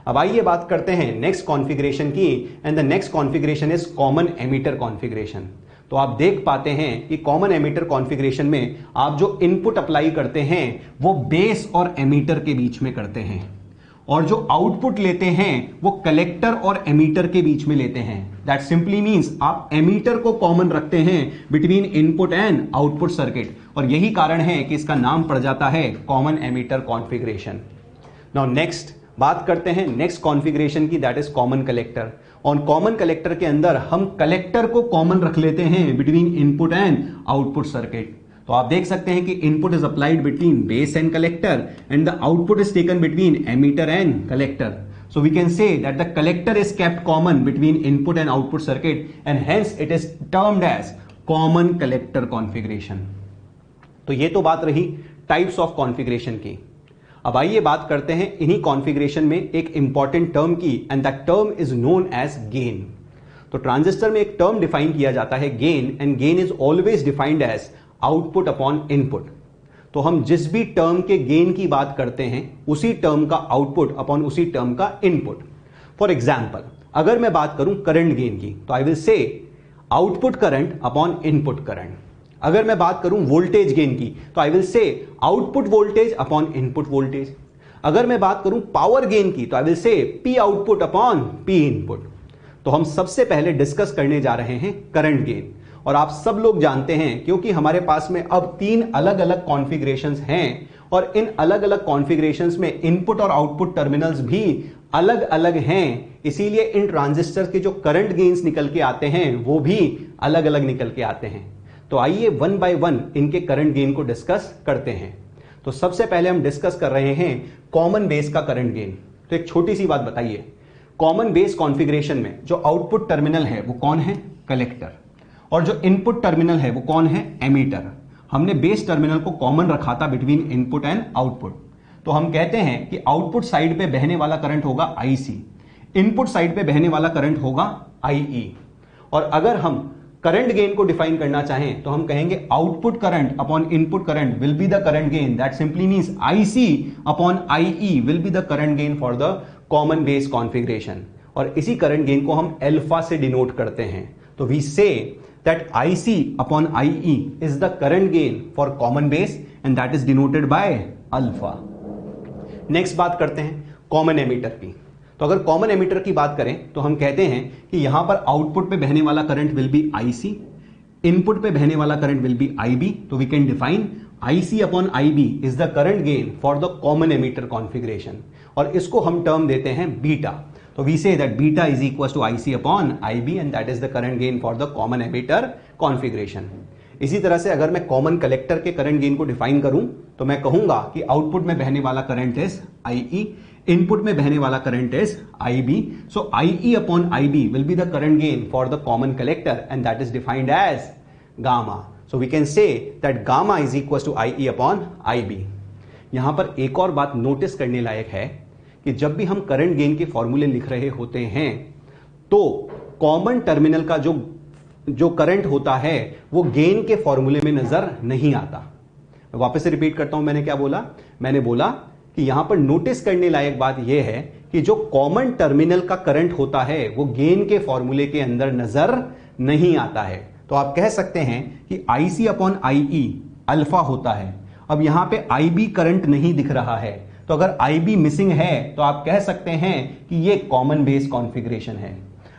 अब आइए बात करते हैं नेक्स्ट कॉन्फ़िगरेशन की, and the next configuration is common emitter configuration. तो आप देख पाते हैं कि कॉमन एमीटर कॉन्फ़िगरेशन में आप जो इनपुट अप्लाई करते हैं वो बेस और एमीटर के बीच में करते हैं, और जो आउटपुट लेते हैं वो कलेक्टर और एमीटर के बीच में लेते हैं। दैट सिंपली मींस आप एमीटर को कॉमन रखते हैं between input and output circuit, और यही कारण है कि इसका नाम पड़ जाता है common emitter configuration. Now next बात करते हैं नेक्स्ट कॉन्फ़िगरेशन की, दैट इज कॉमन कलेक्टर। और कॉमन कलेक्टर के अंदर हम कलेक्टर को कॉमन रख लेते हैं between input and output circuit. तो आप देख सकते हैं कि input is applied between base and collector, and the output is taken between emitter and collector. So we can say that the collector is kept common between input and output circuit, and hence it is termed as common collector configuration. तो ये तो बात रही types of configuration की। अब आइए बात करते हैं इन्हीं कॉन्फ़िगरेशन में एक इंपॉर्टेंट टर्म की, and that term is known as gain. तो ट्रांजिस्टर में एक टर्म डिफाइन किया जाता है gain, and gain is always defined as output upon input. तो हम जिस भी टर्म के गेन की बात करते हैं उसी टर्म का आउटपुट अपॉन उसी टर्म का इनपुट। फॉर एग्जाम्पल, अगर मैं बात करूं करंट गेन की तो आई विल से output current upon input current. अगर मैं बात करूं वोल्टेज गेन की तो आई विल से output voltage upon input voltage. अगर मैं बात करूं पावर गेन की तो आई विल से P output upon P input. तो हम सबसे पहले डिस्कस करने जा रहे हैं करंट गेन, और आप सब लोग जानते हैं क्योंकि हमारे पास में अब 3 अलग अलग कॉन्फ़िगरेशंस हैं, और इन अलग अलग कॉन्फ़िगरेशंस में इनपुट और आउटपुट टर्मिनल्स भी अलग अलग हैं, इसीलिए इन ट्रांजिस्टर के जो करंट गेन्स निकल के आते हैं वो भी अलग अलग निकल के आते हैं। तो आइए वन बाय वन इनके करंट गेन को डिस्कस करते हैं। तो सबसे पहले हम डिस्कस कर रहे हैं कॉमन बेस का करंट गेन। तो एक छोटी सी बात बताइए, कॉमन बेस कॉन्फ़िगरेशन में जो आउटपुट टर्मिनल है वो कौन है, कलेक्टर, और जो इनपुट टर्मिनल है वो कौन है, एमीटर। हमने बेस टर्मिनल को कॉमन रखा था बिटवीन इनपुट एंड आउटपुट। तो हम कहते हैं कि आउटपुट साइड पे बहने वाला करंट होगा IC, इनपुट साइड पे बहने वाला करंट होगा IE। और अगर हम करंट गेन को डिफाइन करना चाहें तो हम कहेंगे output current upon input current will be the current gain. That simply means IC upon IE will be the current gain for the common base configuration, और इसी करंट गेन को हम अल्फा से डिनोट करते हैं। तो वी से that IC upon IE is the current gain for common base, and that is denoted by alpha. Next बात करते हैं कॉमन एमीटर की। तो अगर कॉमन एमीटर की बात करें तो हम कहते हैं कि यहां पर आउटपुट पे बहने वाला current will be IC, input पे बहने वाला करंट विल बी IB। तो we can define IC upon IB is the current gain for the common emitter configuration, और इसको हम टर्म देते हैं beta. So we say that beta is equals to IC upon IB, and that is the current gain for the common emitter configuration. इसी तरह से अगर मैं कॉमन कलेक्टर के करंट गेन को डिफाइन करूं तो मैं कहूंगा कि आउटपुट में बहने वाला करंट इज IE, इनपुट में बहने वाला current is IB. So IE upon IB will be the current gain for the common collector, and that is defined as gamma. So we can say that gamma is equal to I E upon I B. यहां पर एक और बात notice करने लायक है कि जब भी हम करंट गेन के फॉर्मूले लिख रहे होते हैं तो कॉमन टर्मिनल का जो करंट होता है वो गेन के फॉर्मूले में नजर नहीं आता। मैं वापस से रिपीट करता हूं, मैंने क्या बोला? मैंने बोला कि यहां पर नोटिस करने लायक बात यह है कि जो कॉमन टर्मिनल का करंट होता है वो गेन के फॉर्मूले के अंदर नजर नहीं आता है। तो आप कह सकते हैं कि आईसी अपॉन आईई अल्फा होता है। अब यहां पे आईबी करंट नहीं दिख रहा है, तो अगर आईबी मिसिंग है तो आप कह सकते हैं कि ये कॉमन बेस कॉन्फ़िगरेशन है।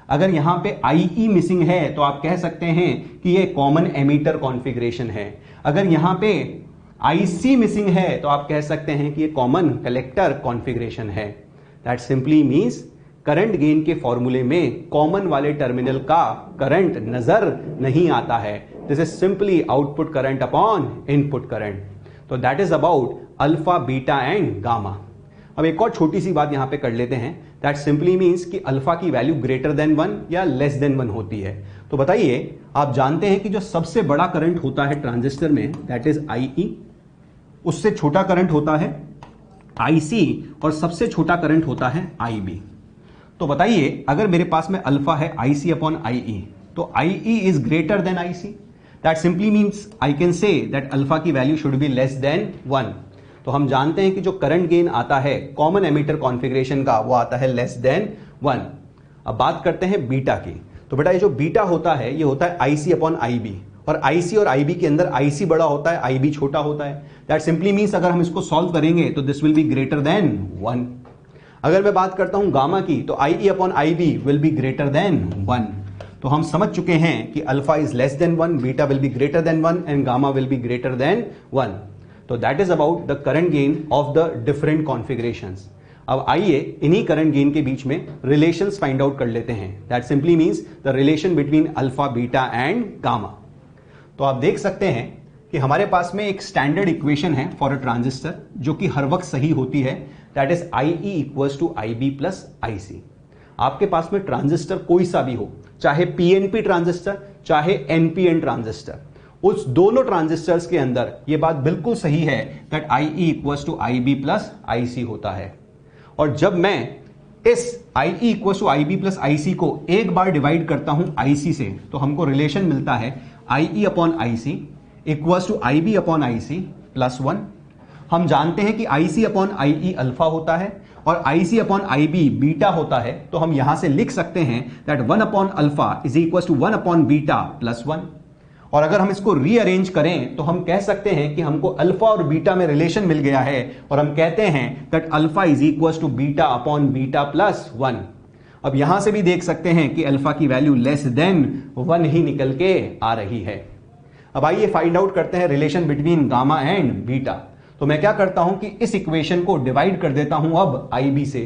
अगर यहां पे आईई मिसिंग है तो आप कह सकते हैं कि ये कॉमन एमीटर कॉन्फ़िगरेशन है। अगर यहां पे आईसी मिसिंग है तो आप कह सकते हैं कि ये कॉमन कलेक्टर कॉन्फ़िगरेशन है। That simply means current gain के फॉर्मूले में कॉमन वाले टर्मिनल का करंट नजर नहीं आता है। This is simply output current upon input current. तो that is about alpha, beta and gamma. अब एक और छोटी सी बात यहां पे कर लेते हैं। दैट सिंपली मींस कि अल्फा की वैल्यू ग्रेटर देन 1 या लेस देन 1 होती है। तो बताइए, आप जानते हैं कि जो सबसे बड़ा करंट होता है ट्रांजिस्टर में दैट इज आईई, उससे छोटा करंट होता है आईसी और सबसे छोटा करंट होता है आईबी। तो बताइए, अगर मेरे पास में अल्फा है आईसी अपॉन आईई, तो IE is greater than IC. That simply means I can say that alpha की value should be less than 1। तो हम जानते हैं कि जो करंट गेन आता है कॉमन एमीटर कॉन्फ़िगरेशन का वो आता है लेस देन 1। अब बात करते हैं बीटा की। तो बेटा ये जो बीटा होता है ये होता है आईसी अपॉन आईबी, और आईसी और आईबी के अंदर आईसी बड़ा होता है, आईबी छोटा होता है। दैट सिंपली मींस अगर हम इसको सॉल्व करेंगे तो this will be greater than 1। अगर मैं बात करता हूं गामा की, तो I E upon I B will be greater than 1। तो हम समझ चुके हैं कि alpha is less than 1, beta will be greater than 1 and gamma will be greater than 1। तो that is about the current gain of the different configurations. अब आइए इन्हीं करंट गेन के बीच में रिलेशंस फाइंड आउट कर लेते हैं। That simply means the relation between alpha, beta and gamma. तो आप देख सकते हैं कि हमारे पास में एक स्टैंडर्ड इक्वेशन है फॉर अ ट्रांजिस्टर जो कि हर वक्त सही होती है। That is I E equals to I B plus I C. आपके पास में ट्रांजिस्टर कोई सा भी हो, चाहे पीएनपी ट्रांजिस्टर चाहे एनपीएन ट्रांजिस्टर, उस दोनों ट्रांजिस्टर्स के अंदर यह बात बिल्कुल सही है that I E equals to I B plus I C होता है। और जब मैं इस I E equals to I B plus I C को एक बार डिवाइड करता हूं आई सी से, तो हमको रिलेशन मिलता है I E upon I C equals to I B upon I C plus 1। हम जानते हैं कि आई C upon I E alpha होता है और I C upon I B beta होता है। तो हम यहां से लिख सकते हैं that 1 upon alpha is equal to 1 upon beta plus 1। और अगर हम इसको रीअरेंज करें तो हम कह सकते हैं कि हमको अल्फा और बीटा में रिलेशन मिल गया है और हम कहते हैं that alpha is equal to beta upon beta plus 1। अब यहां से भी देख सकते हैं कि अल्फा की वैल्यू लेस देन 1 ही निकल के आ रही है। अब आइए फाइंड आउट करते हैं relation between gamma and beta. तो मैं क्या करता हूं कि इस इक्वेशन को डिवाइड कर देता हूं अब आई बी से।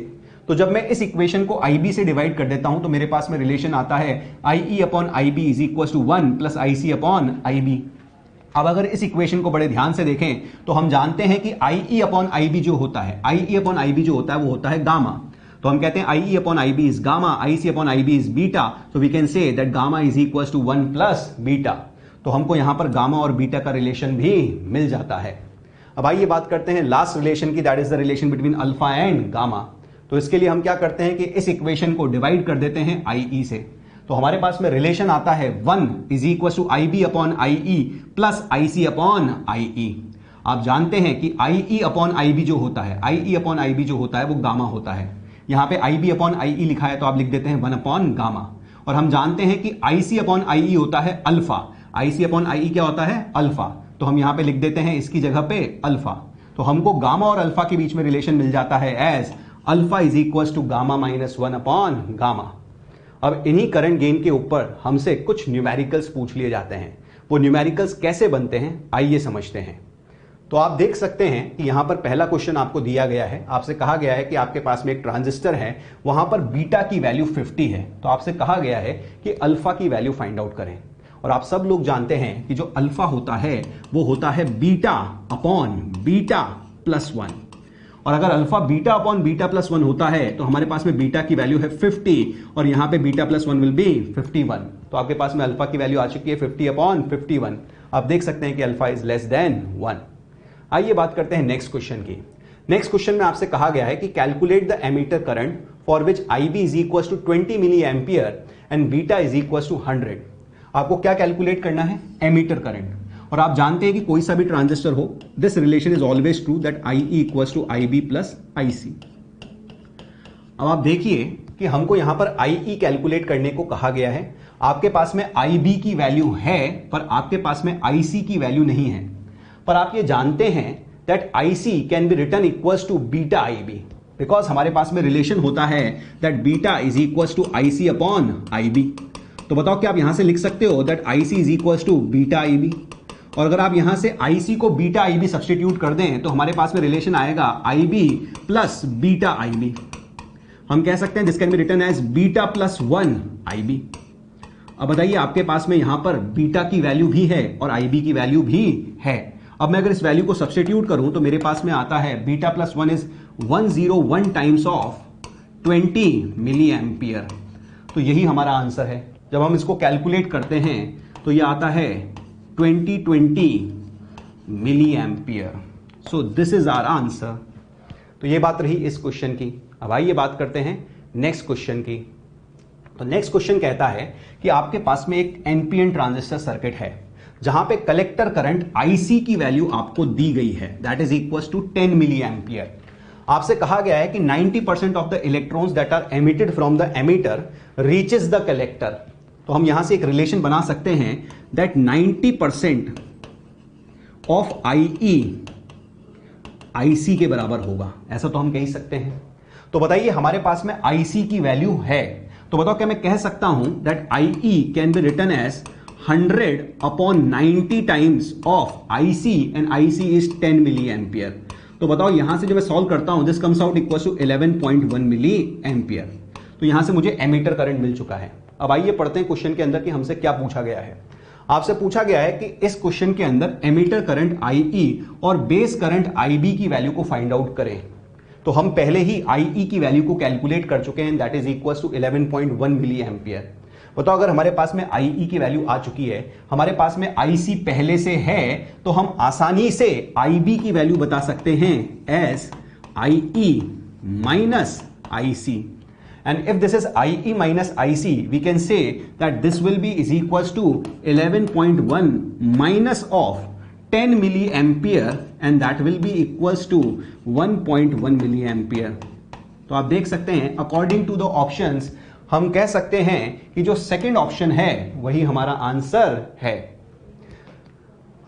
तो जब मैं इस इक्वेशन को आई बी से डिवाइड कर देता हूं तो मेरे पास में रिलेशन आता है I E upon I B is equal to 1 plus I C upon I B. अब अगर इस इक्वेशन को बड़े ध्यान से देखें तो हम जानते हैं कि आई ई अपॉन आई बी जो होता है, I E upon I B जो होता है वो होता है गामा। तो हम कहते हैं I E upon I B is gamma, I C upon I B is beta. So we can say that gamma is equal to 1 plus beta. तो हमको यहां पर गामा और बीटा का रिलेशन भी मिल जाता है। अब आइए बात करते हैं लास्ट रिलेशन की, that is the relation between alpha and gamma. तो इसके लिए हम क्या करते हैं कि इस इक्वेशन को डिवाइड कर देते हैं आई ई से। तो हमारे पास में रिलेशन आता है 1 is equal to I B upon I E plus I C upon I E. आप जानते हैं कि आई ई अपॉन आई बी जो होता है, I E upon I B जो होता है वो गामा होता है। यहां पे आई बी अपॉन आई ई लिखा है तो आप लिख देते हैं 1 अपॉन गामा। और हम जानते हैं कि आई सी अपॉन आई ई होता है alpha, I C upon I ई क्या होता है अल्फा। तो हम यहां पे लिख देते हैं इसकी जगह पे अल्फा। तो हमको गामा और अल्फा के बीच में रिलेशन मिल जाता है as alpha is equal to gamma minus 1 upon gamma. अब इन्हीं करंट गेन के ऊपर हमसे कुछ न्यूमेरिकल्स पूछ लिए जाते हैं। वो न्यूमेरिकल्स कैसे बनते हैं आइए समझते हैं। तो आप देख सकते हैं कि यहां पर पहला क्वेश्चन आपको दिया गया है। आपसे कहा गया है कि आपके पास में एक ट्रांजिस्टर है, वहां पर बीटा की वैल्यू 50 है। तो आपसे कहा गया है कि अल्फा की वैल्यू फाइंड आउट करें। और आप सब लोग जानते हैं कि जो अल्फा होता है वो होता है बीटा अपॉन बीटा प्लस 1। और अगर alpha beta upon beta plus 1 होता है तो हमारे पास में बीटा की वैल्यू है 50 और यहां पे बीटा प्लस 1 विल बी 51। तो आपके पास में अल्फा की वैल्यू आ चुकी है 50 अपॉन 51। आप देख सकते हैं कि अल्फा इज लेस देन 1। आइए बात करते हैं नेक्स्ट क्वेश्चन की। नेक्स्ट क्वेश्चन में आपसे कहा गया है कि calculate the emitter current for which IB is equal to 20 milliampere and beta is equal to 100। आपको क्या कैलकुलेट करना है? Emitter current. और आप जानते हैं कि कोई सा भी ट्रांजिस्टर हो, this relation is always true that IE equals to IB plus IC। अब आप देखिए कि हमको यहां पर IE कैलकुलेट करने को कहा गया है। आपके पास में IB की वैल्यू है पर आपके पास में IC की वैल्यू नहीं है। पर आप ये जानते हैं that IC can be written equals to beta IB, because हमारे पास में रिलेशन होता है that beta is equals to IC upon IB। तो बताओ क्या आप यहां से लिख सकते हो that IC is equals to beta IB? और अगर आप यहां से IC को बीटा IB सब्सटीट्यूट कर दें तो हमारे पास में रिलेशन आएगा IB प्लस बीटा IB। हम कह सकते हैं this can be written as beta plus 1 IB। अब बताइए आपके पास में यहां पर बीटा की वैल्यू भी है और IB की वैल्यू भी है। अब मैं अगर इस वैल्यू को सब्सटीट्यूट करूं तो मेरे पास में आता है beta plus 1 is 101 times of 20 milliampere. तो यही हमारा आंसर है। जब हम इसको कैलकुलेट करते हैं तो यह आता है 20 milliampere. So this is our answer. तो ये बात रही इस क्वेश्चन की। अब आइए बात करते हैं नेक्स्ट क्वेश्चन की। तो नेक्स्ट क्वेश्चन कहता है कि आपके पास में एक एनपीएन ट्रांजिस्टर सर्किट है जहां पे कलेक्टर करंट IC की वैल्यू आपको दी गई है that is equal to 10 milliampere. आपसे कहा गया है कि 90% of the electrons that are emitted from the emitter reaches the collector. तो हम यहां से एक रिलेशन बना सकते हैं दैट 90% ऑफ IE IC के बराबर होगा, ऐसा तो हम कह ही सकते हैं। तो बताइए हमारे पास में IC की वैल्यू है, तो बताओ क्या मैं कह सकता हूं that IE can be written as 100 upon 90 times of IC and IC is 10 milliampere. तो बताओ यहां से जब मैं सॉल्व करता हूं this comes out equal to 11.1 milliampere. तो यहां से मुझे एमीटर करंट मिल चुका है। अब आइए पढ़ते हैं क्वेश्चन के अंदर कि हमसे क्या पूछा गया है। आपसे पूछा गया है कि इस क्वेश्चन के अंदर एमीटर करंट IE और बेस करंट IB की वैल्यू को फाइंड आउट करें। तो हम पहले ही IE की वैल्यू को कैलकुलेट कर चुके हैं that is equal to 11.1 milliampere. बताओ अगर हमारे पास में IE की वैल्यू आ चुकी है, हमारे पास में IC पहले से है, तो हम आसानी से IB की वैल्यू बता सकते हैं as IE minus IC। And if this is IE minus IC, we can say that this will be is equals to 11.1 minus of 10 milliampere and that will be equals to 1.1 milliampere। तो आप देख सकते हैं according to the options हम कह सकते हैं कि जो सेकंड ऑप्शन है वही हमारा आंसर है।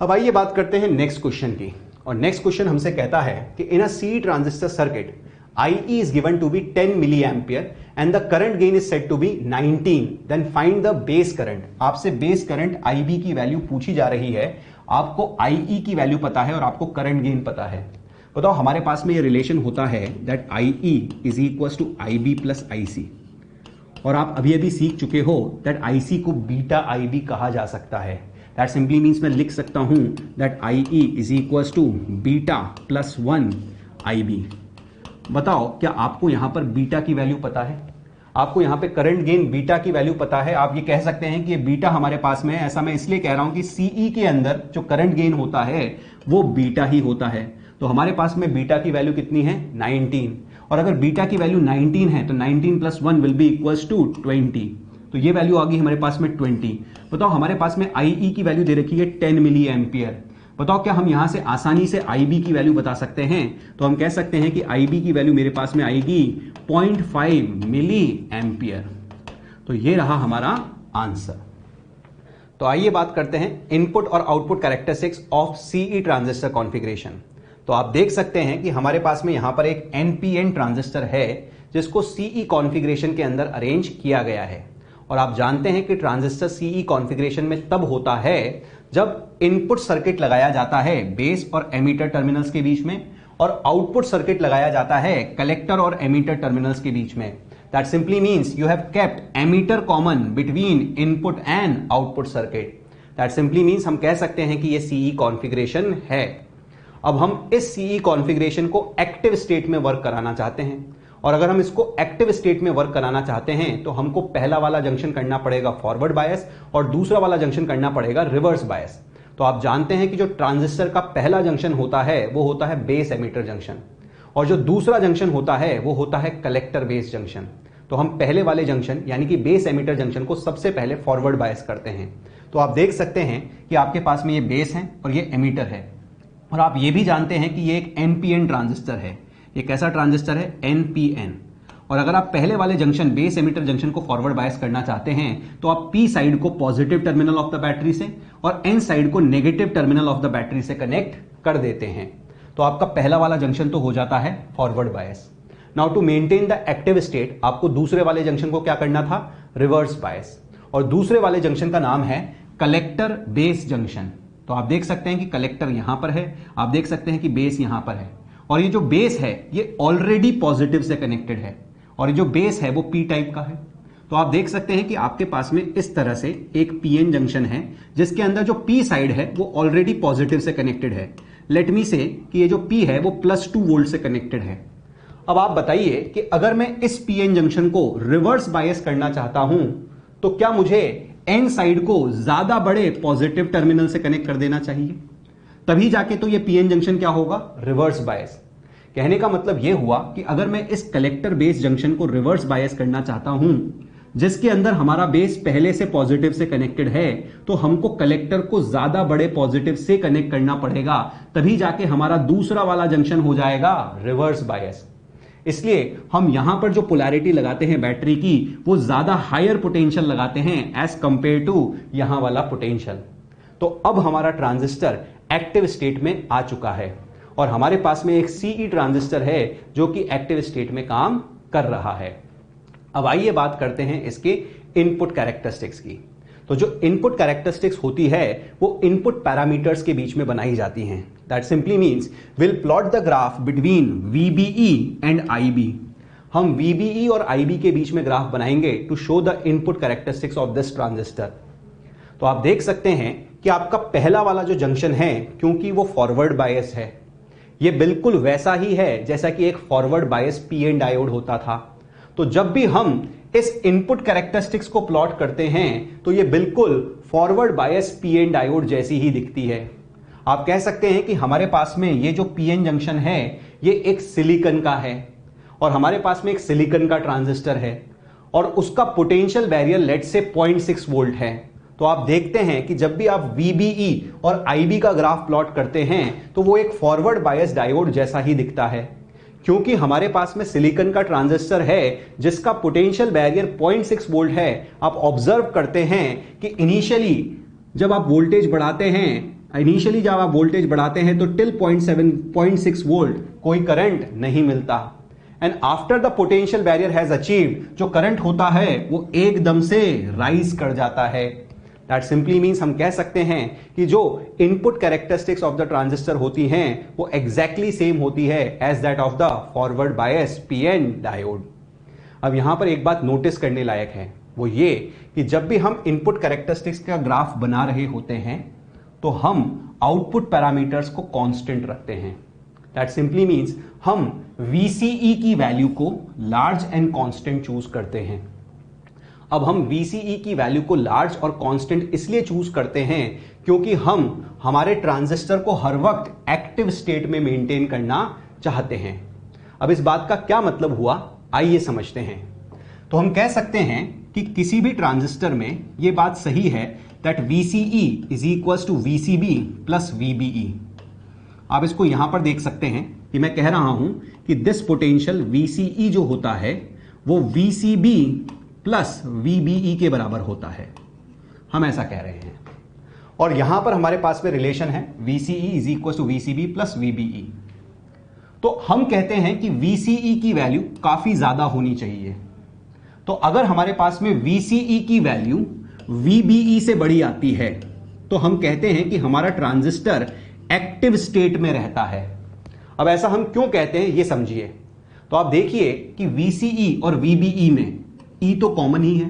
अब आइए बात करते हैं नेक्स्ट क्वेश्चन की। और नेक्स्ट क्वेश्चन हमसे कहता है कि इन अ C transistor circuit IE is given to be 10 milliampere and the current gain is said to be 19, then find the base current। आपसे बेस करंट IB की वैल्यू पूछी जा रही है, आपको IE की वैल्यू पता है और आपको करंट गेन पता है। बताओ हमारे पास में ये रिलेशन होता है that IE is equals to IB plus IC। और आप अभी अभी सीख चुके हो दैट IC को बीटा IB कहा जा सकता है। दैट सिंपली मीन्स मैं लिख सकता हूं that IE is equals to beta plus 1 IB। बताओ क्या आपको यहां पर बीटा की वैल्यू पता है? आपको यहां पे करंट गेन बीटा की वैल्यू पता है। आप ये कह सकते हैं कि ये बीटा हमारे पास में है। ऐसा मैं इसलिए कह रहा हूं कि CE के अंदर जो करंट गेन होता है वो बीटा ही होता है। तो हमारे पास में बीटा की वैल्यू कितनी है? 19। और अगर बीटा की वैल्यू 19 है तो 19 plus 1 will be equals to 20। तो ये वैल्यू आ गई हमारे पास में 20। बताओ हमारे पास में IE की वैल्यू दे रखी है 10 मिली एम्पियर। बताओ क्या हम यहां से आसानी से IB की वैल्यू बता सकते हैं? तो हम कह सकते हैं कि IB की वैल्यू मेरे पास में आएगी 0.5 मिली एम्पियर। तो ये रहा हमारा आंसर। तो आइए बात करते हैं इनपुट और output characteristics of CE transistor configuration. तो आप देख सकते हैं कि हमारे पास में यहां पर एक NPN ट्रांजिस्टर है जिसको CE कॉन्फ़िगरेशन के अंदर अरेंज किया गया है। और आप जानते हैं कि ट्रांजिस्टर CE कॉन्फ़िगरेशन में तब होता है जब इनपुट सर्किट लगाया जाता है बेस और एमीटर टर्मिनल्स के बीच में, और आउटपुट सर्किट लगाया जाता है कलेक्टर और एमीटर टर्मिनल्स के बीच में। That simply means you have kept emitter common between input and output circuit. That simply means हम कह सकते हैं कि ये CE कॉन्फ़िगरेशन है। अब हम इस CE कॉन्फ़िगरेशन को एक्टिव स्टेट में वर्क कराना चाहते हैं, और अगर हम इसको एक्टिव स्टेट में वर्क कराना चाहते हैं तो हमको पहला वाला जंक्शन करना पड़ेगा फॉरवर्ड बायस और दूसरा वाला जंक्शन करना पड़ेगा रिवर्स बायस। तो आप जानते हैं कि जो ट्रांजिस्टर का पहला जंक्शन होता है वो होता है बेस एमिटर जंक्शन, और जो दूसरा जंक्शन होता है वो होता है कलेक्टर बेस जंक्शन। तो हम पहले वाले जंक्शन यानी कि बेस एमिटर जंक्शन को सबसे पहले फॉरवर्ड बायस करते हैं। तो आप देख सकते हैं कि आपके पास में ये बेस है और ये एमिटर है, और आप ये भी जानते हैं कि ये एक एनपीएन ट्रांजिस्टर है। ये कैसा ट्रांजिस्टर है? एनपीएन। और अगर आप पहले वाले जंक्शन बेस एमिटर जंक्शन को फॉरवर्ड बायस करना चाहते हैं तो आप पी साइड को positive terminal of the battery से और एन साइड को negative terminal of the battery से कनेक्ट कर देते हैं। तो आपका पहला वाला जंक्शन तो हो जाता है forward bias. Now to maintain the active state आपको दूसरे वाले जंक्शन को क्या करना था? Reverse bias. और दूसरे वाले जंक्शन का नाम है कलेक्टर बेस जंक्शन। तो आप देख सकते हैं कि कलेक्टर यहां पर है, आप देख सकते हैं कि बेस यहां पर है, और ये जो बेस है ये ऑलरेडी पॉजिटिव से कनेक्टेड है, और ये जो बेस है वो पी टाइप का है। तो आप देख सकते हैं कि आपके पास में इस तरह से एक पीएन जंक्शन है जिसके अंदर जो पी साइड है वो ऑलरेडी पॉजिटिव से कनेक्टेड है। लेट मी से कि ये जो पी है वो +2 वोल्ट से कनेक्टेड है। अब आप बताइए कि अगर मैं इस पीएन जंक्शन को रिवर्स बायस करना चाहता हूं तो क्या मुझे एन साइड को ज्यादा बड़े पॉजिटिव टर्मिनल से कनेक्ट कर देना चाहिए? तभी जाके तो ये पीएन जंक्शन क्या होगा? Reverse bias. कहने का मतलब यह हुआ कि अगर मैं इस कलेक्टर बेस जंक्शन को रिवर्स बायस करना चाहता हूं जिसके अंदर हमारा बेस पहले से पॉजिटिव से कनेक्टेड है, तो हमको कलेक्टर को ज्यादा बड़े पॉजिटिव से कनेक्ट करना पड़ेगा, तभी जाके हमारा दूसरा वाला जंक्शन हो जाएगा रिवर्स बायस। इसलिए हम यहां पर जो पोलैरिटी लगाते हैं बैटरी की वो ज्यादा हायर पोटेंशियल लगाते हैं एज कंपेयर टू यहां वाला पोटेंशियल। तो अब हमारा ट्रांजिस्टर एक्टिव स्टेट में आ चुका है और हमारे पास में एक सीई ट्रांजिस्टर है जो कि एक्टिव स्टेट में काम कर रहा है। अब आइए बात करते हैं इसके इनपुट कैरेक्टरिस्टिक्स की। तो जो इनपुट कैरेक्टरिस्टिक्स होती है वो इनपुट पैरामीटर्स के बीच में बनाई जाती हैं। That simply means will plot the graph between VBE and IB। हम VBE और IB के बीच में ग्राफ बनाएंगे to show the input characteristics of this transistor. तो आप देख सकते हैं कि आपका पहला वाला जो जंक्शन है, क्योंकि वो फॉरवर्ड बायस है, ये बिल्कुल वैसा ही है जैसा कि एक फॉरवर्ड बायस पीएन डायोड होता था। तो जब भी हम इस इनपुट कैरेक्टरिस्टिक्स को प्लॉट करते हैं तो ये बिल्कुल फॉरवर्ड बायस पीएन डायोड जैसी ही दिखती है। आप कह सकते हैं कि हमारे पास में ये जो पीएन जंक्शन है ये एक सिलिकॉन का है और हमारे पास में एक सिलिकॉन का ट्रांजिस्टर है और उसका पोटेंशियल बैरियर लेट से 0.6 वोल्ट है। तो आप देखते हैं कि जब भी आप VBE और IB का ग्राफ प्लॉट करते हैं तो वो एक फॉरवर्ड बायस डायोड जैसा ही दिखता है, क्योंकि हमारे पास में सिलिकॉन का ट्रांजिस्टर है जिसका पोटेंशियल बैरियर 0.6 वोल्ट है। आप ऑब्जर्व करते हैं कि इनिशियली जब आप वोल्टेज बढ़ाते हैं तो टिल 0.6 वोल्ट कोई करंट नहीं मिलता, and after the potential barrier has achieved जो करंट होता है वो एकदम से राइज कर जाता है। दैट सिंपली मीन्स हम कह सकते हैं कि जो input characteristics of the transistor होती हैं वो एग्जैक्टली सेम होती है as that of the forward bias PN diode. अब यहां पर एक बात नोटिस करने लायक है, वो ये कि जब भी हम इनपुट कैरेक्टरिस्टिक्स का ग्राफ बना रहे होते हैं तो हम आउटपुट पैरामीटर्स को कांस्टेंट रखते हैं। दैट सिंपली मीन्स हम VCE की वैल्यू को लार्ज एंड कांस्टेंट चूज करते हैं। अब हम VCE की वैल्यू को लार्ज और कांस्टेंट इसलिए चूज करते हैं क्योंकि हम हमारे ट्रांजिस्टर को हर वक्त एक्टिव स्टेट में मेंटेन करना चाहते हैं। अब इस बात का क्या मतलब हुआ, आइए समझते हैं। तो हम कह सकते हैं कि किसी भी ट्रांजिस्टर में यह बात सही है that VCE is equals to VCB plus VBE। आप इसको यहां पर देख सकते हैं कि मैं कह रहा हूं कि दिस पोटेंशियल VCE जो होता है वो VCB प्लस VBE के बराबर होता है, हम ऐसा कह रहे हैं। और यहां पर हमारे पास में रिलेशन है VCE is equal to VCB plus VBE। तो हम कहते हैं कि VCE की वैल्यू काफी ज्यादा होनी चाहिए। तो अगर हमारे पास में VCE की वैल्यू VBE से बड़ी आती है तो हम कहते हैं कि हमारा ट्रांजिस्टर एक्टिव स्टेट में रहता है। अब ऐसा हम क्यों कहते हैं ये समझिए। तो आप देखिए कि VCE और VBE में E तो कॉमन ही है।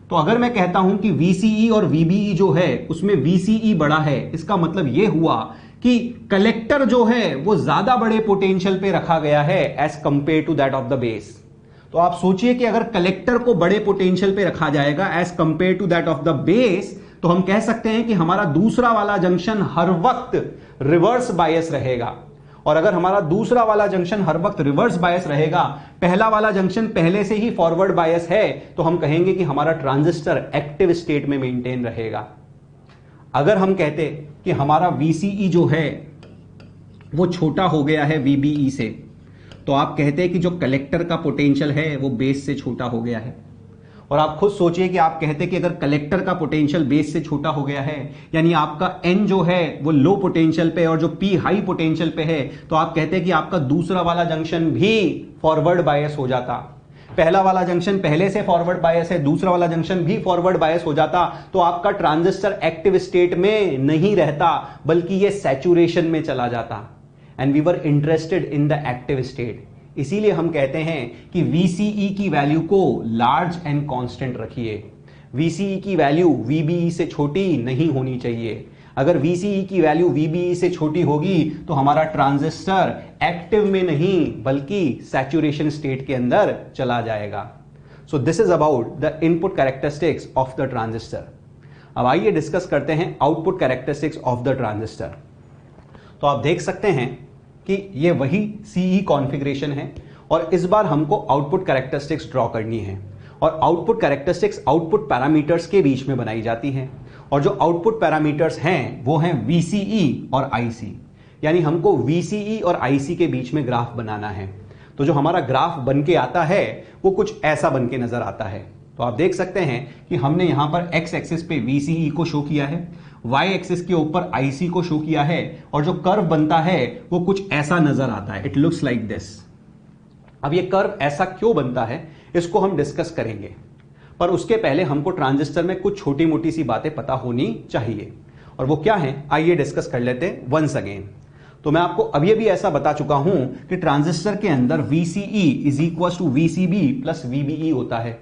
तो अगर मैं कहता हूं कि VCE और VBE जो है उसमें VCE बड़ा है, इसका मतलब यह हुआ कि कलेक्टर जो है वो ज्यादा बड़े पोटेंशियल पे रखा गया है as compare to that of the base. तो आप सोचिए कि अगर कलेक्टर को बड़े पोटेंशियल पे रखा जाएगा as compare to that of the base तो हम कह सकते हैं कि हमारा दूसरा वाला जंक्शन हर वक्त रिवर्स बायस रहेगा। और अगर हमारा दूसरा वाला जंक्शन हर वक्त रिवर्स बायस रहेगा, पहला वाला जंक्शन पहले से ही फॉरवर्ड बायस है, तो हम कहेंगे कि हमारा ट्रांजिस्टर एक्टिव स्टेट में मेंटेन रहेगा। अगर हम कहते कि हमारा VCE जो है वो छोटा हो गया है VBE से, तो आप कहते हैं कि जो कलेक्टर का पोटेंशियल है वो बेस से छोटा हो गया है। और आप खुद सोचिए कि आप कहते कि अगर कलेक्टर का पोटेंशियल बेस से छोटा हो गया है, यानी आपका N जो है वो लो पोटेंशियल पे और जो P हाई पोटेंशियल पे है, तो आप कहते हैं कि आपका दूसरा वाला जंक्शन भी फॉरवर्ड बायस हो जाता। पहला वाला जंक्शन पहले से फॉरवर्ड बायस है, दूसरा वाला जंक्शन भी फॉरवर्ड बायस हो जाता, तो आपका ट्रांजिस्टर एक्टिव स्टेट में नहीं रहता बल्कि ये सैचुरेशन में चला जाता। And we were interested in the active state. इसीलिए हम कहते हैं कि VCE की वैल्यू को लार्ज एंड कांस्टेंट रखिए। VCE की वैल्यू VBE से छोटी नहीं होनी चाहिए। अगर VCE की वैल्यू VBE से छोटी होगी तो हमारा ट्रांजिस्टर एक्टिव में नहीं बल्कि सैचुरेशन स्टेट के अंदर चला जाएगा। सो this is about the input characteristics of the transistor. अब आइए डिस्कस करते हैं output characteristics of the transistor. तो आप देख सकते हैं कि ये वही CE कॉन्फ़िगरेशन है और इस बार हमको आउटपुट कैरेक्टरिस्टिक्स ड्रॉ करनी है। और आउटपुट कैरेक्टरिस्टिक्स आउटपुट पैरामीटर्स के बीच में बनाई जाती हैं, और जो आउटपुट पैरामीटर्स हैं वो हैं VCE और IC। यानी हमको VCE और IC के बीच में ग्राफ बनाना है। तो जो हमारा ग्राफ बन के आता है वो कुछ ऐसा बन के नजर आता है। तो आप देख सकते हैं कि हमने यहां पर X एक्सिस पे VCE को शो किया है, Y एक्सिस के ऊपर IC को शो किया है, और जो कर्व बनता है वो कुछ ऐसा नजर आता है। It looks like this. अब ये कर्व ऐसा क्यों बनता है इसको हम डिस्कस करेंगे, पर उसके पहले हमको ट्रांजिस्टर में कुछ छोटी मोटी सी बातें पता होनी चाहिए। और वो क्या है आइए डिस्कस कर लेते हैं वंस अगेन। तो मैं आपको अभी भी ऐसा बता चुका हूं कि ट्रांजिस्टर के अंदर VCE is equal to VCB plus VBE होता है।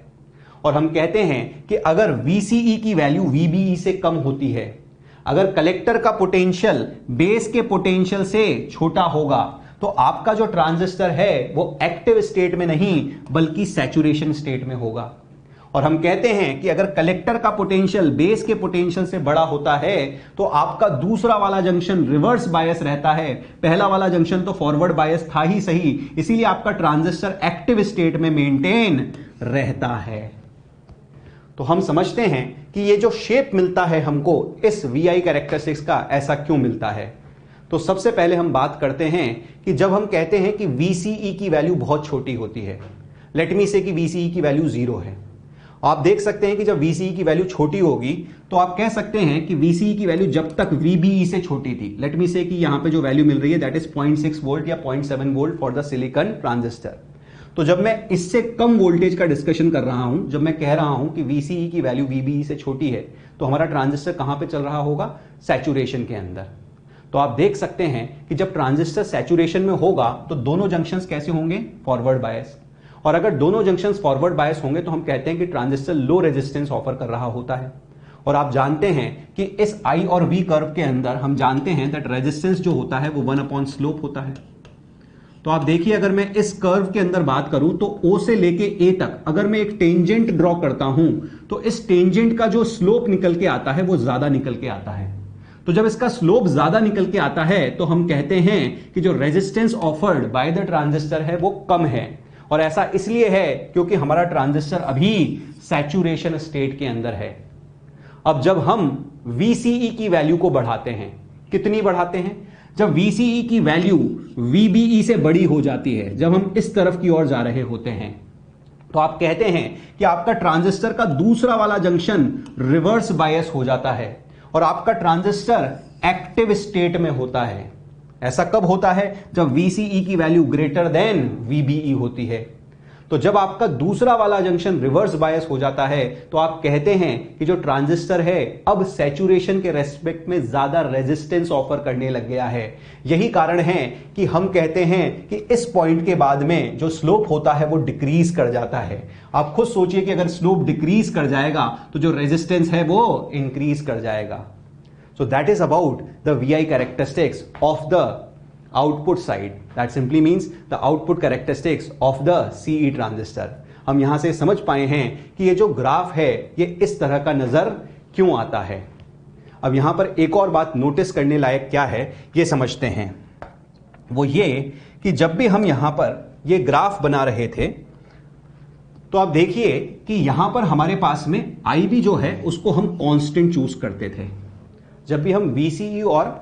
और हम कहते हैं कि अगर VCE की वैल्यू VBE से कम होती है, अगर कलेक्टर का पोटेंशियल बेस के पोटेंशियल से छोटा होगा, तो आपका जो ट्रांजिस्टर है वो एक्टिव स्टेट में नहीं बल्कि सैचुरेशन स्टेट में होगा। और हम कहते हैं कि अगर कलेक्टर का पोटेंशियल बेस के पोटेंशियल से बड़ा होता है तो आपका दूसरा वाला जंक्शन रिवर्स बायस रहता है, पहला वाला जंक्शन तो फॉरवर्ड बायस था ही सही, इसीलिए आपका ट्रांजिस्टर एक्टिव स्टेट में मेंटेन रहता है। तो हम समझते हैं कि ये जो शेप मिलता है हमको इस VI कैरेक्टरिस्टिक्स का, ऐसा क्यों मिलता है। तो सबसे पहले हम बात करते हैं कि जब हम कहते हैं कि VCE की वैल्यू बहुत छोटी होती है, लेट मी से कि VCE की वैल्यू 0 है। आप देख सकते हैं कि जब VCE की वैल्यू छोटी होगी तो आप कह सकते हैं कि VCE की वैल्यू जब तक VBE से छोटी थी, लेट मी से कि यहां पे जो वैल्यू मिल रही है दैट इज 0.6 वोल्ट या 0.7 volt for the silicon transistor. तो जब मैं इससे कम वोल्टेज का डिस्कशन कर रहा हूं, जब मैं कह रहा हूं कि VCE की वैल्यू VBE से छोटी है, तो हमारा ट्रांजिस्टर कहां पे चल रहा होगा, सैचुरेशन के अंदर। तो आप देख सकते हैं कि जब ट्रांजिस्टर सैचुरेशन में होगा तो दोनों जंक्शंस कैसे होंगे, फॉरवर्ड बायस। और अगर दोनों जंक्शंस फॉरवर्ड बायस होंगे तो हम कहते हैं कि ट्रांजिस्टर लो रेजिस्टेंस ऑफर कर रहा होता है। और आप जानते हैं कि इस I और V कर्व के अंदर हम जानते हैं दैट रेजिस्टेंस जो होता है वो 1 स्लोप होता है। तो आप देखिए अगर मैं इस कर्व के अंदर बात करूं तो O से लेके A तक अगर मैं एक टेंजेंट ड्रॉ करता हूं तो इस टेंजेंट का जो स्लोप निकल के आता है वो ज्यादा निकल के आता है। तो जब इसका स्लोप ज्यादा निकल के आता है तो हम कहते हैं कि जो resistance offered by the transistor है वो कम है। और ऐसा इसलिए है क्योंकि हमारा ट्रांजिस्टर अभी सैचुरेशन स्टेट के अंदर है। अब जब हम VCE की वैल्यू को बढ़ाते हैं, कितनी बढ़ाते हैं, जब VCE की वैल्यू VBE से बड़ी हो जाती है, जब हम इस तरफ की ओर जा रहे होते हैं, तो आप कहते हैं कि आपका ट्रांजिस्टर का दूसरा वाला जंक्शन रिवर्स बायस हो जाता है और आपका ट्रांजिस्टर एक्टिव स्टेट में होता है। ऐसा कब होता है, जब VCE की वैल्यू ग्रेटर देन VBE होती है। तो जब आपका दूसरा वाला जंक्शन रिवर्स बायस हो जाता है तो आप कहते हैं कि जो ट्रांजिस्टर है अब सैचुरेशन के रेस्पेक्ट में ज्यादा रेजिस्टेंस ऑफर करने लग गया है। यही कारण है कि हम कहते हैं कि इस पॉइंट के बाद में जो स्लोप होता है वो डिक्रीज कर जाता है। आप खुद सोचिए कि अगर स्लोप डिक्रीज कर जाएगा तो जो रेजिस्टेंस है वो इंक्रीज कर जाएगा। So that is about the VI characteristics of the output side. That simply means the output characteristics of the CE transistor. हम यहां से समझ पाए हैं कि ये जो ग्राफ है ये इस तरह का नजर क्यों आता है। अब यहां पर एक और बात नोटिस करने लायक क्या है ये समझते हैं। वो ये कि जब भी हम यहां पर ये ग्राफ बना रहे थे तो आप देखिए कि यहां पर हमारे पास में IB जो है उसको हम कांस्टेंट चूज करते थे। जब भी हम VCE और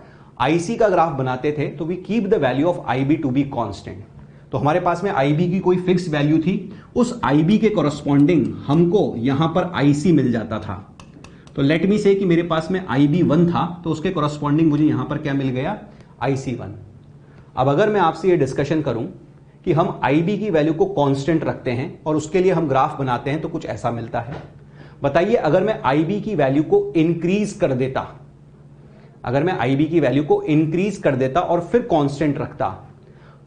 IC का ग्राफ बनाते थे तो we keep the value of IB to be constant. तो हमारे पास में IB की कोई फिक्स वैल्यू थी, उस IB के कॉरस्पॉन्डिंग हमको यहां पर IC मिल जाता था। तो लेट मी से कि मेरे पास में IB 1 था तो उसके कॉरस्पॉन्डिंग मुझे यहां पर क्या मिल गया, IC1। अब अगर मैं आपसे ये डिस्कशन करूं कि हम IB की वैल्यू को कांस्टेंट रखते हैं और उसके लिए हम ग्राफ बनाते हैं तो कुछ ऐसा मिलता है। बताइए अगर मैं IB की वैल्यू को इंक्रीज कर देता, अगर मैं IB की वैल्यू को इंक्रीज कर देता और फिर कांस्टेंट रखता,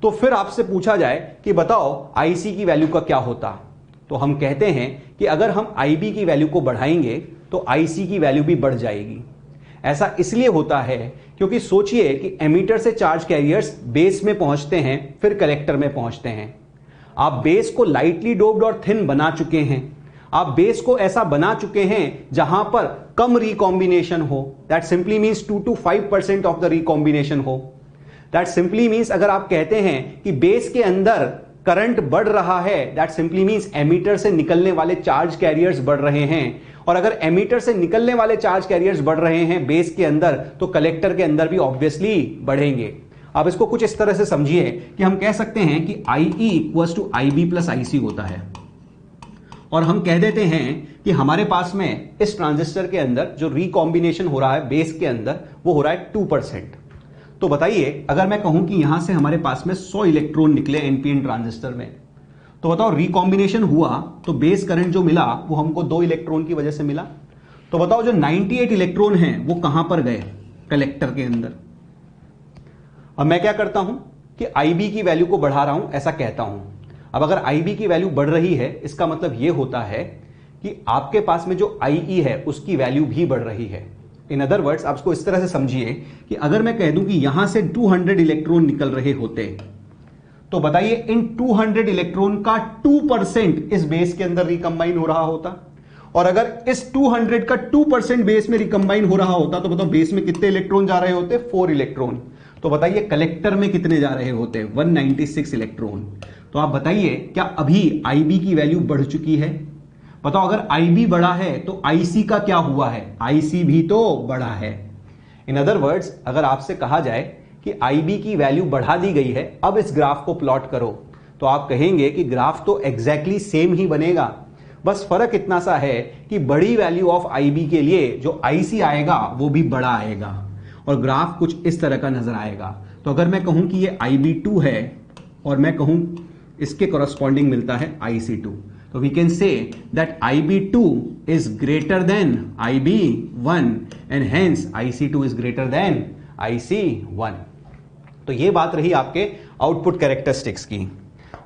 तो फिर आपसे पूछा जाए कि बताओ IC की वैल्यू का क्या होता, तो हम कहते हैं कि अगर हम IB की वैल्यू को बढ़ाएंगे तो IC की वैल्यू भी बढ़ जाएगी। ऐसा इसलिए होता है क्योंकि सोचिए कि एमीटर से चार्ज कैरियर्स बेस में पहुंचते हैं फिर कलेक्टर में पहुंचते हैं। आप बेस को लाइटली डोप्ड और थिन बना चुके हैं, आप बेस को ऐसा बना चुके हैं जहां पर कम रिकॉम्बिनेशन हो, that simply means 2 to 5% of the recombination हो। दैट सिंपली मींस अगर आप कहते हैं कि बेस के अंदर करंट बढ़ रहा है, दैट सिंपली मींस एमीटर से निकलने वाले चार्ज कैरियर्स बढ़ रहे हैं, और अगर एमीटर से निकलने वाले चार्ज कैरियर्स बढ़ रहे हैं बेस के अंदर तो कलेक्टर के अंदर भी ऑब्वियसली बढ़ेंगे। अब इसको कुछ इस तरह से समझिए कि हम कह सकते हैं कि IE equals to IB plus IC होता है, और हम कह देते हैं कि हमारे पास में इस ट्रांजिस्टर के अंदर जो रिकॉम्बिनेशन हो रहा है बेस के अंदर वो हो रहा है 2%। तो बताइए अगर मैं कहूं कि यहां से हमारे पास में 100 इलेक्ट्रॉन निकले NPN ट्रांजिस्टर में, तो बताओ रिकॉम्बिनेशन हुआ तो बेस करंट जो मिला वो हमको 2 इलेक्ट्रॉन की वजह से मिला। तो बताओ जो 98 इलेक्ट्रॉन हैं वो कहां पर गए, कलेक्टर के अंदर। अब मैं क्या करता हूं कि IB की वैल्यू को बढ़ा रहा हूं, ऐसा कहता हूं। अब अगर IB की वैल्यू बढ़ रही है इसका मतलब यह होता है कि आपके पास में जो IE है उसकी वैल्यू भी बढ़ रही है। इन अदर वर्ड्स आप इसको इस तरह से समझिए कि अगर मैं कह दूं कि यहां से 200 इलेक्ट्रॉन निकल रहे होते तो बताइए इन 200 इलेक्ट्रॉन का 2% इस बेस के अंदर रिकंबाइन हो रहा होता, और अगर इस 200 का 2% बेस में रिकंबाइन हो रहा होता तो बताओ बेस में कितने इलेक्ट्रॉन जा रहे होते, 4 इलेक्ट्रॉन। तो बताइए कलेक्टर में कितने जा रहे होते, 196 इलेक्ट्रॉन। तो आप बताइए क्या अभी IB की वैल्यू बढ़ चुकी है। बताओ अगर IB बढ़ा है तो IC का क्या हुआ है, IC भी तो बढ़ा है। इन अदर वर्ड्स अगर आपसे कहा जाए कि IB की वैल्यू बढ़ा दी गई है, अब इस ग्राफ को प्लॉट करो, तो आप कहेंगे कि ग्राफ तो एग्जैक्टली सेम ही बनेगा, बस फर्क इतना सा है कि बड़ी वैल्यू ऑफ IB के लिए जो IC आएगा वो भी बड़ा आएगा और ग्राफ कुछ इस तरह का नजर आएगा। तो अगर मैं कहूं कि ये IB2 है और मैं कहूं इसके कॉरस्पॉन्डिंग मिलता है IC2, तो we can say that IB2 is greater than IB1 and hence IC2 is greater than IC1। तो ये बात रही आपके आउटपुट कैरेक्टरिस्टिक्स की,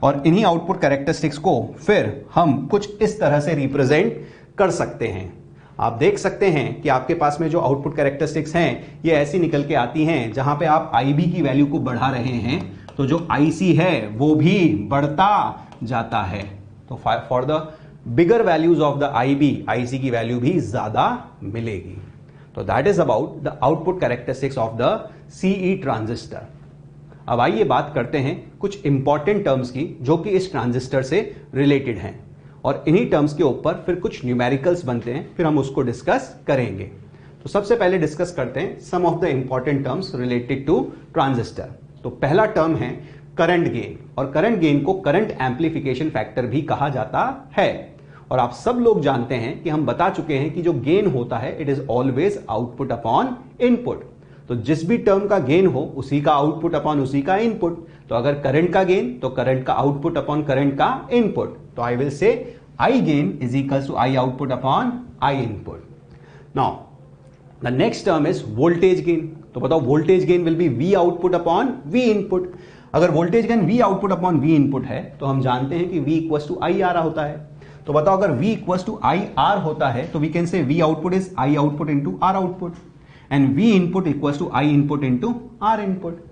और इन्हीं आउटपुट कैरेक्टरिस्टिक्स को फिर हम कुछ इस तरह से रिप्रेजेंट कर सकते हैं। आप देख सकते हैं कि आपके पास में जो आउटपुट कैरेक्टरिस्टिक्स हैं ये ऐसी निकल के आती हैं जहां पे आप IB की वैल्यू को बढ़ा रहे हैं तो जो IC है वो भी बढ़ता जाता है। तो for the bigger values of the IC की वैल्यू भी ज्यादा मिलेगी। तो that is about the output characteristics of the CE transistor. अब आइए बात करते हैं कुछ इंपॉर्टेंट टर्म्स की जो कि इस ट्रांजिस्टर से रिलेटेड हैं, और इन्हीं टर्म्स के ऊपर फिर कुछ न्यूमेरिकल्स बनते हैं, फिर हम उसको डिस्कस करेंगे। तो सबसे पहले डिस्कस करते हैं some of the important terms related to transistor. तो पहला टर्म है करंट गेन, और करंट गेन को करंट एम्प्लीफिकेशन फैक्टर भी कहा जाता है। और आप सब लोग जानते हैं कि हम बता चुके हैं कि जो गेन होता है it is always output upon input. तो जिस भी टर्म का गेन हो उसी का आउटपुट अपॉन उसी का इनपुट। तो अगर करंट का गेन तो करंट का आउटपुट अपॉन करंट का इनपुट। तो I will say I gain is equals to I output upon I input. Now the next term is voltage gain. तो बताओ voltage gain will be V output upon V input. अगर voltage gain V output upon V input है तो हम जानते हैं कि V equals to I R होता है। तो बताओ अगर v equals to I R होता है तो we can say v output is I output into R output and v input equals to I input into R input.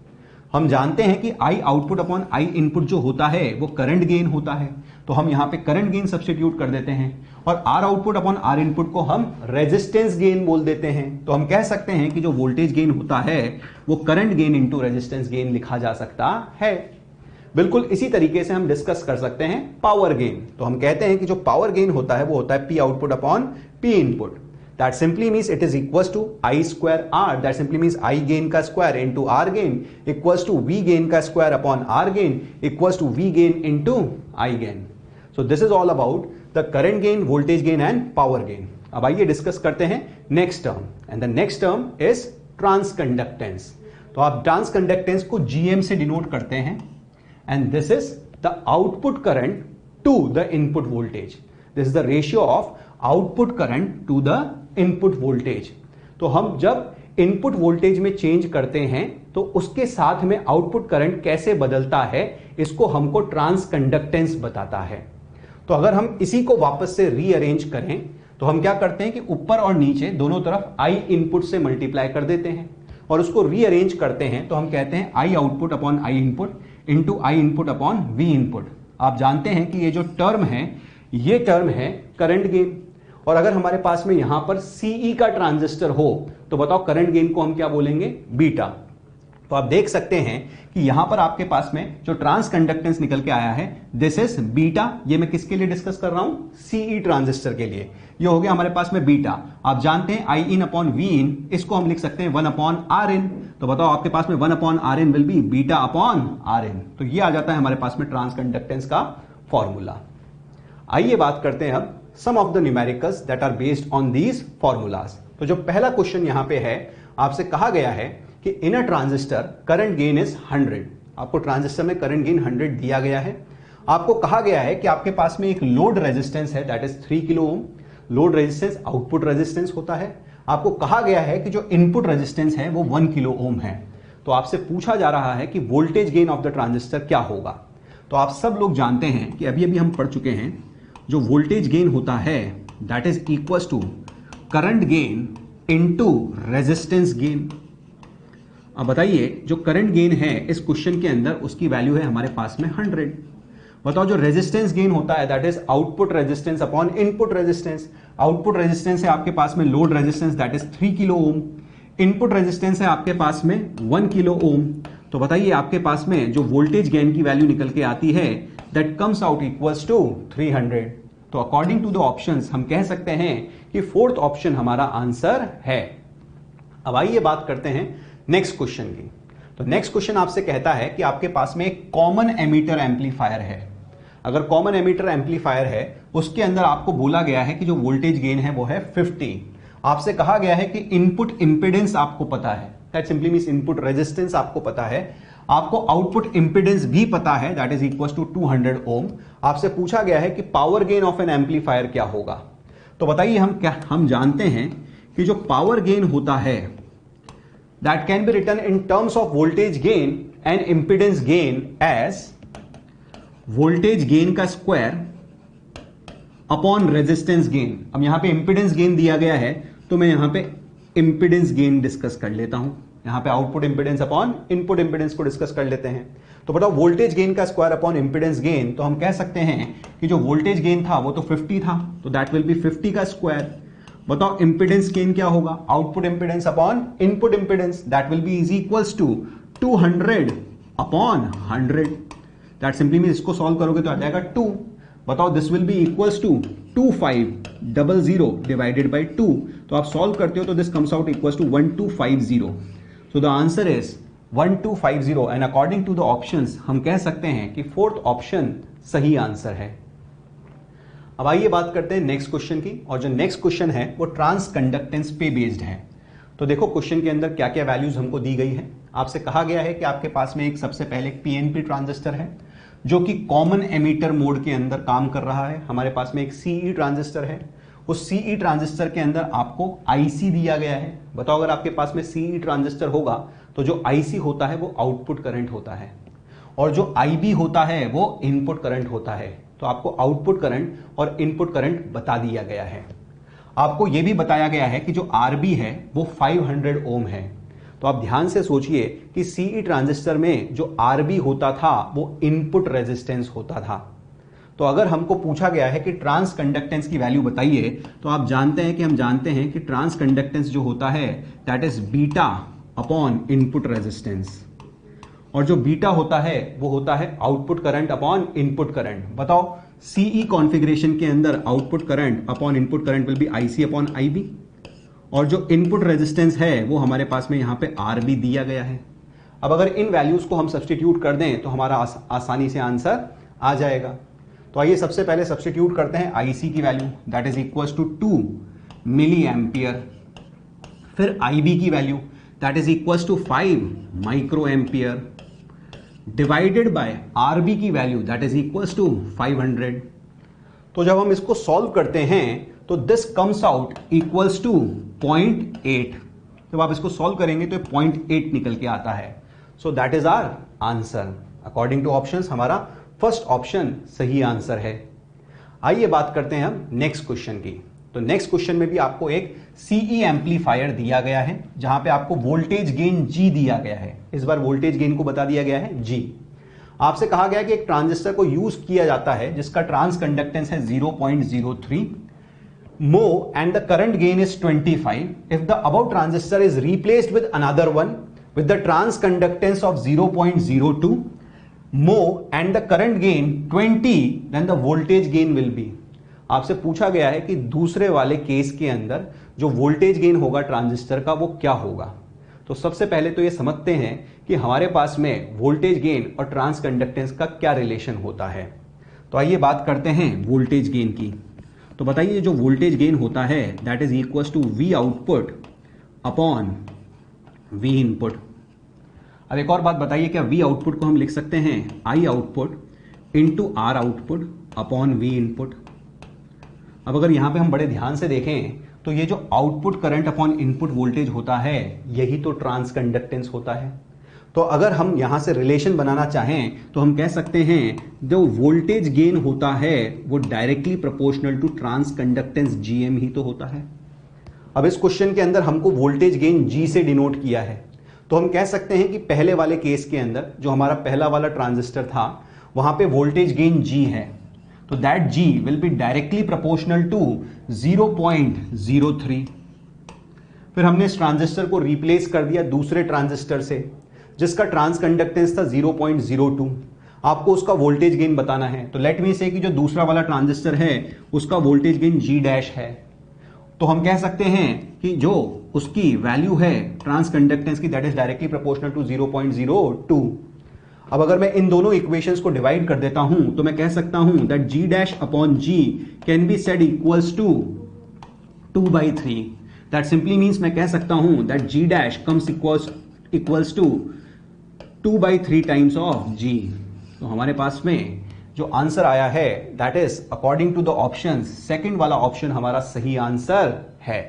हम जानते हैं कि I output upon I input जो होता है वो करंट गेन होता है। तो तो हम यहां पे करंट गेन सब्स्टिट्यूट कर देते हैं और R output upon R input को हम रेजिस्टेंस गेन बोल देते हैं। तो हम कह सकते हैं कि जो वोल्टेज गेन होता है वो current gain into resistance gain लिखा जा सकता है। बिल्कुल इसी तरीके से हम डिस्कस कर सकते हैं पावर गेन। तो हम कहते हैं कि जो पावर गेन होता है वो होता है P output upon P input. That simply means it is equals to I square R. That simply means I gain का square into R gain equals to V gain का square upon R gain equals to V gain into I gain. So this is all about the current gain, voltage gain and power gain. अब आइए discuss करते हैं next term and the next term is transconductance. तो आप transconductance को GM से denote करते हैं and this is the output current to the input voltage. This is the ratio of output current to the input voltage. तो हम जब input voltage में चेंज करते हैं तो उसके साथ में आउटपुट करंट कैसे बदलता है इसको हमको ट्रांसकंडक्टेंस बताता है। तो अगर हम इसी को वापस से रीअरेंज करें तो हम क्या करते हैं कि ऊपर और नीचे दोनों तरफ आई इनपुट से मल्टीप्लाई कर देते हैं और उसको रीअरेंज करते हैं तो हम कहते हैं I output upon I input into I input upon V input. आप जानते हैं कि ये जो टर्म है ये टर्म है करंट गेन और अगर हमारे पास में यहां पर सीई का ट्रांजिस्टर हो तो बताओ करंट गेन को हम क्या बोलेंगे, बीटा। तो आप देख सकते हैं कि यहां पर आपके पास में जो ट्रांस कंडक्टेंस निकल के आया है दिस इज बीटा। ये मैं किसके लिए डिस्कस कर रहा हूं, सीई ट्रांजिस्टर के लिए। ये हो गया हमारे पास में बीटा। आप जानते हैं आई इन अपॉन वी इन, इसको हम लिख सकते हैं 1 अपॉन आर इन। तो बताओ आपके पास में 1 upon R in will be beta upon R in. तो ये आ जाता है हमारे पास में ट्रांस कंडक्टेंस का फॉर्मूला। आइए बात करते हैं अब some of the numericals that are based on these formulas. तो जो पहला क्वेश्चन यहां पे है, आपसे कहा गया है कि इन अ ट्रांजिस्टर करंट गेन इज 100। आपको ट्रांजिस्टर में करंट गेन 100 दिया गया है। आपको कहा गया है कि आपके पास में एक लोड रेजिस्टेंस है that is 3 kilo ohm. Load resistance output resistance होता है। आपको कहा गया है कि जो इनपुट रेजिस्टेंस है वो 1 किलो ओम है। तो आपसे पूछा जा रहा है कि voltage gain of the transistor क्या होगा। तो आप सब लोग जानते हैं कि अभी हम पढ़ चुके हैं जो वोल्टेज गेन होता है that is equal to current gain into resistance gain. अब बताइए जो करंट गेन है इस क्वेश्चन के अंदर उसकी वैल्यू है हमारे पास में 100। बताओ जो रेजिस्टेंस गेन होता है that is output resistance upon input resistance. Output resistance है आपके पास में load resistance that is 3 kilo ohm. Input resistance है आपके पास में 1 किलो ओम। तो बताइए आपके पास में जो वोल्टेज गेन की वैल्यू निकल के आती है that comes out equals to 300। तो अकॉर्डिंग टू द ऑप्शंस हम कह सकते हैं कि फोर्थ ऑप्शन हमारा आंसर है। अब आइए बात करते हैं नेक्स्ट क्वेश्चन की। तो नेक्स्ट क्वेश्चन आपसे कहता है कि आपके पास में एक कॉमन एमीटर एम्पलीफायर है। अगर कॉमन एमीटर एम्पलीफायर है उसके अंदर आपको बोला गया है कि जो वोल्टेज गेन है वो है 50। आपसे कहा गया है कि इनपुट इंपेडेंस आपको पता है, that simply means input resistance आपको पता है, आपको आउटपुट इंपेडेंस भी पता है दैट इज इक्वल टू 200 ओम। आपसे पूछा गया है कि power gain of N amplifier क्या होगा। तो बताइए हम जानते हैं कि जो पावर गेन होता है that can be written in terms of voltage gain and impedance gain as voltage gain का स्क्वायर अपॉन रेजिस्टेंस गेन। अब यहां पे इंपेडेंस गेन दिया गया है तो मैं यहां पे इंपेडेंस गेन डिस्कस कर लेता हूं। यहां पे output impedance upon input impedance को डिस्कस कर लेते हैं। तो बताओ वोल्टेज गेन का स्क्वायर अपॉन इंपेडेंस गेन, तो हम कह सकते हैं कि जो वोल्टेज गेन था वो तो 50 था, तो दैट विल बी 50 का स्क्वायर। बताओ इंपेडेंस गेन क्या होगा, output impedance upon input impedance, that will be is equals to 200 upon 100। That simply means इसको सॉल्व करोगे तो आ जाएगा 2। बताओ this will be equals to 2500 divided by 2। तो आप सॉल्व करते हो तो this comes out equals to 1250। So the answer is 1250 and according to the options हम कह सकते हैं कि फोर्थ ऑप्शन सही आंसर है। अब आइए बात करते हैं नेक्स्ट क्वेश्चन की, और जो नेक्स्ट क्वेश्चन है वो ट्रांस कंडक्टेंस पे बेस्ड है। तो देखो क्वेश्चन के अंदर क्या क्या वैल्यूज हमको दी गई है। आपसे कहा गया है कि आपके पास में एक सबसे पहले एक पीएनपी ट्रांजिस्टर है जो कि कॉमन एमीटर मोड के अंदर काम कर रहा है। हमारे पास में एक सीई ट्रांजिस्टर है, उस सीई ट्रांजिस्टर के अंदर आपको आईसी दिया गया है। बताओ अगर आपके पास में सीई ट्रांजिस्टर होगा तो जो आईसी होता है वो आउटपुट करंट होता है और जो आईबी होता है वो इनपुट करंट होता है। तो आपको आउटपुट करंट और इनपुट करंट बता दिया गया है। आपको यह भी बताया गया है कि जो आरबी है वो 500 ओम है। तो आप ध्यान से सोचिए कि सीई ट्रांजिस्टर में जो आरबी होता था वो इनपुट रेजिस्टेंस होता था। तो अगर हमको पूछा गया है कि ट्रांस कंडक्टेंस की वैल्यू बताइए, तो आप जानते हैं कि ट्रांस कंडक्टेंस जो होता है that is beta upon input resistance, और जो बीटा होता है वो होता है output current upon input current. बताओ सीई कॉन्फ़िगरेशन के अंदर output current upon input current will B IC upon IB, और जो इनपुट रेजिस्टेंस है वो हमारे पास में यहां पे आरबी दिया गया है। अब अगर इन वैल्यूज को हम सब्स्टिट्यूट कर दें तो हमारा आसानी से आंसर आ जाएगा। तो आइए सबसे पहले सब्स्टिट्यूट करते हैं आईसी की value, that is equals to 2 milli ampere. फिर आईबी की value that is equals to 5 micro ampere divided by RB की value that is equals to 500। तो जब हम इसको सॉल्व करते हैं तो this comes out equals to 0.8। जब आप इसको सॉल्व करेंगे तो 0.8 निकल के आता है। So that is our answer. According to options हमारा फर्स्ट ऑप्शन सही आंसर है। आइए बात करते हैं हम नेक्स्ट क्वेश्चन की। तो नेक्स्ट क्वेश्चन में भी आपको एक सीई एम्पलीफायर दिया गया है जहां पे आपको वोल्टेज गेन जी दिया गया है। इस बार वोल्टेज गेन को बता दिया गया है जी। आपसे कहा गया कि एक ट्रांजिस्टर को यूज किया जाता है जिसका ट्रांस कंडक्टेंस है 0.03 mho and the current gain is 25 if the above transistor is replaced with another one with the trans conductance of 0.02 mho and the current gain 20 then the voltage gain will be। आपसे पूछा गया है कि दूसरे वाले case के अंदर जो वोल्टेज गेन होगा ट्रांजिस्टर का वो क्या होगा। तो सबसे पहले तो ये समझते हैं कि हमारे पास में वोल्टेज गेन और ट्रांस कंडक्टेंस का क्या रिलेशन होता है। तो आइए बात करते हैं वोल्टेज गेन की। तो बताइए जो वोल्टेज गेन होता है that is equal to V output upon V input. अब एक और बात बताइए, क्या वी आउटपुट को हम लिख सकते हैं I output into R output upon V input. अब अगर यहां पे हम बड़े ध्यान से देखें तो ये जो output current upon input voltage होता है यही तो ट्रांस कंडक्टेंस होता है। तो अगर हम यहां से रिलेशन बनाना चाहें तो हम कह सकते हैं जो वोल्टेज गेन होता है वो directly proportional to transconductance GM ही तो होता है। अब इस क्वेश्चन के अंदर हमको वोल्टेज गेन जी से डिनोट किया है, तो हम कह सकते हैं कि पहले वाले केस के अंदर जो हमारा पहला वाला ट्रांजिस्टर था वहां पे वोल्टेज गेन जी है, तो that G will be directly proportional to 0.03। फिर हमने इस ट्रांजिस्टर को रिप्लेस कर दिया दूसरे ट्रांजिस्टर से जिसका ट्रांस कंडक्टेंस था 0.02। आपको उसका वोल्टेज गेन बताना है, तो लेट मी से कि जो दूसरा वाला ट्रांजिस्टर है उसका वोल्टेज गेन जी डैश है। तो हम कह सकते हैं कि जो उसकी वैल्यू है ट्रांस कंडक्टेंस की that is directly proportional to 0.02। अब अगर मैं इन दोनों इक्वेशंस को डिवाइड कर देता हूं तो मैं कह सकता हूं that G dash upon G can be said equals to 2/3। That simply means मैं कह सकता हूं that G dash comes equals to 2/3 times of G. तो हमारे पास में जो आंसर आया है that is according to the options second वाला ऑप्शन हमारा सही आंसर है।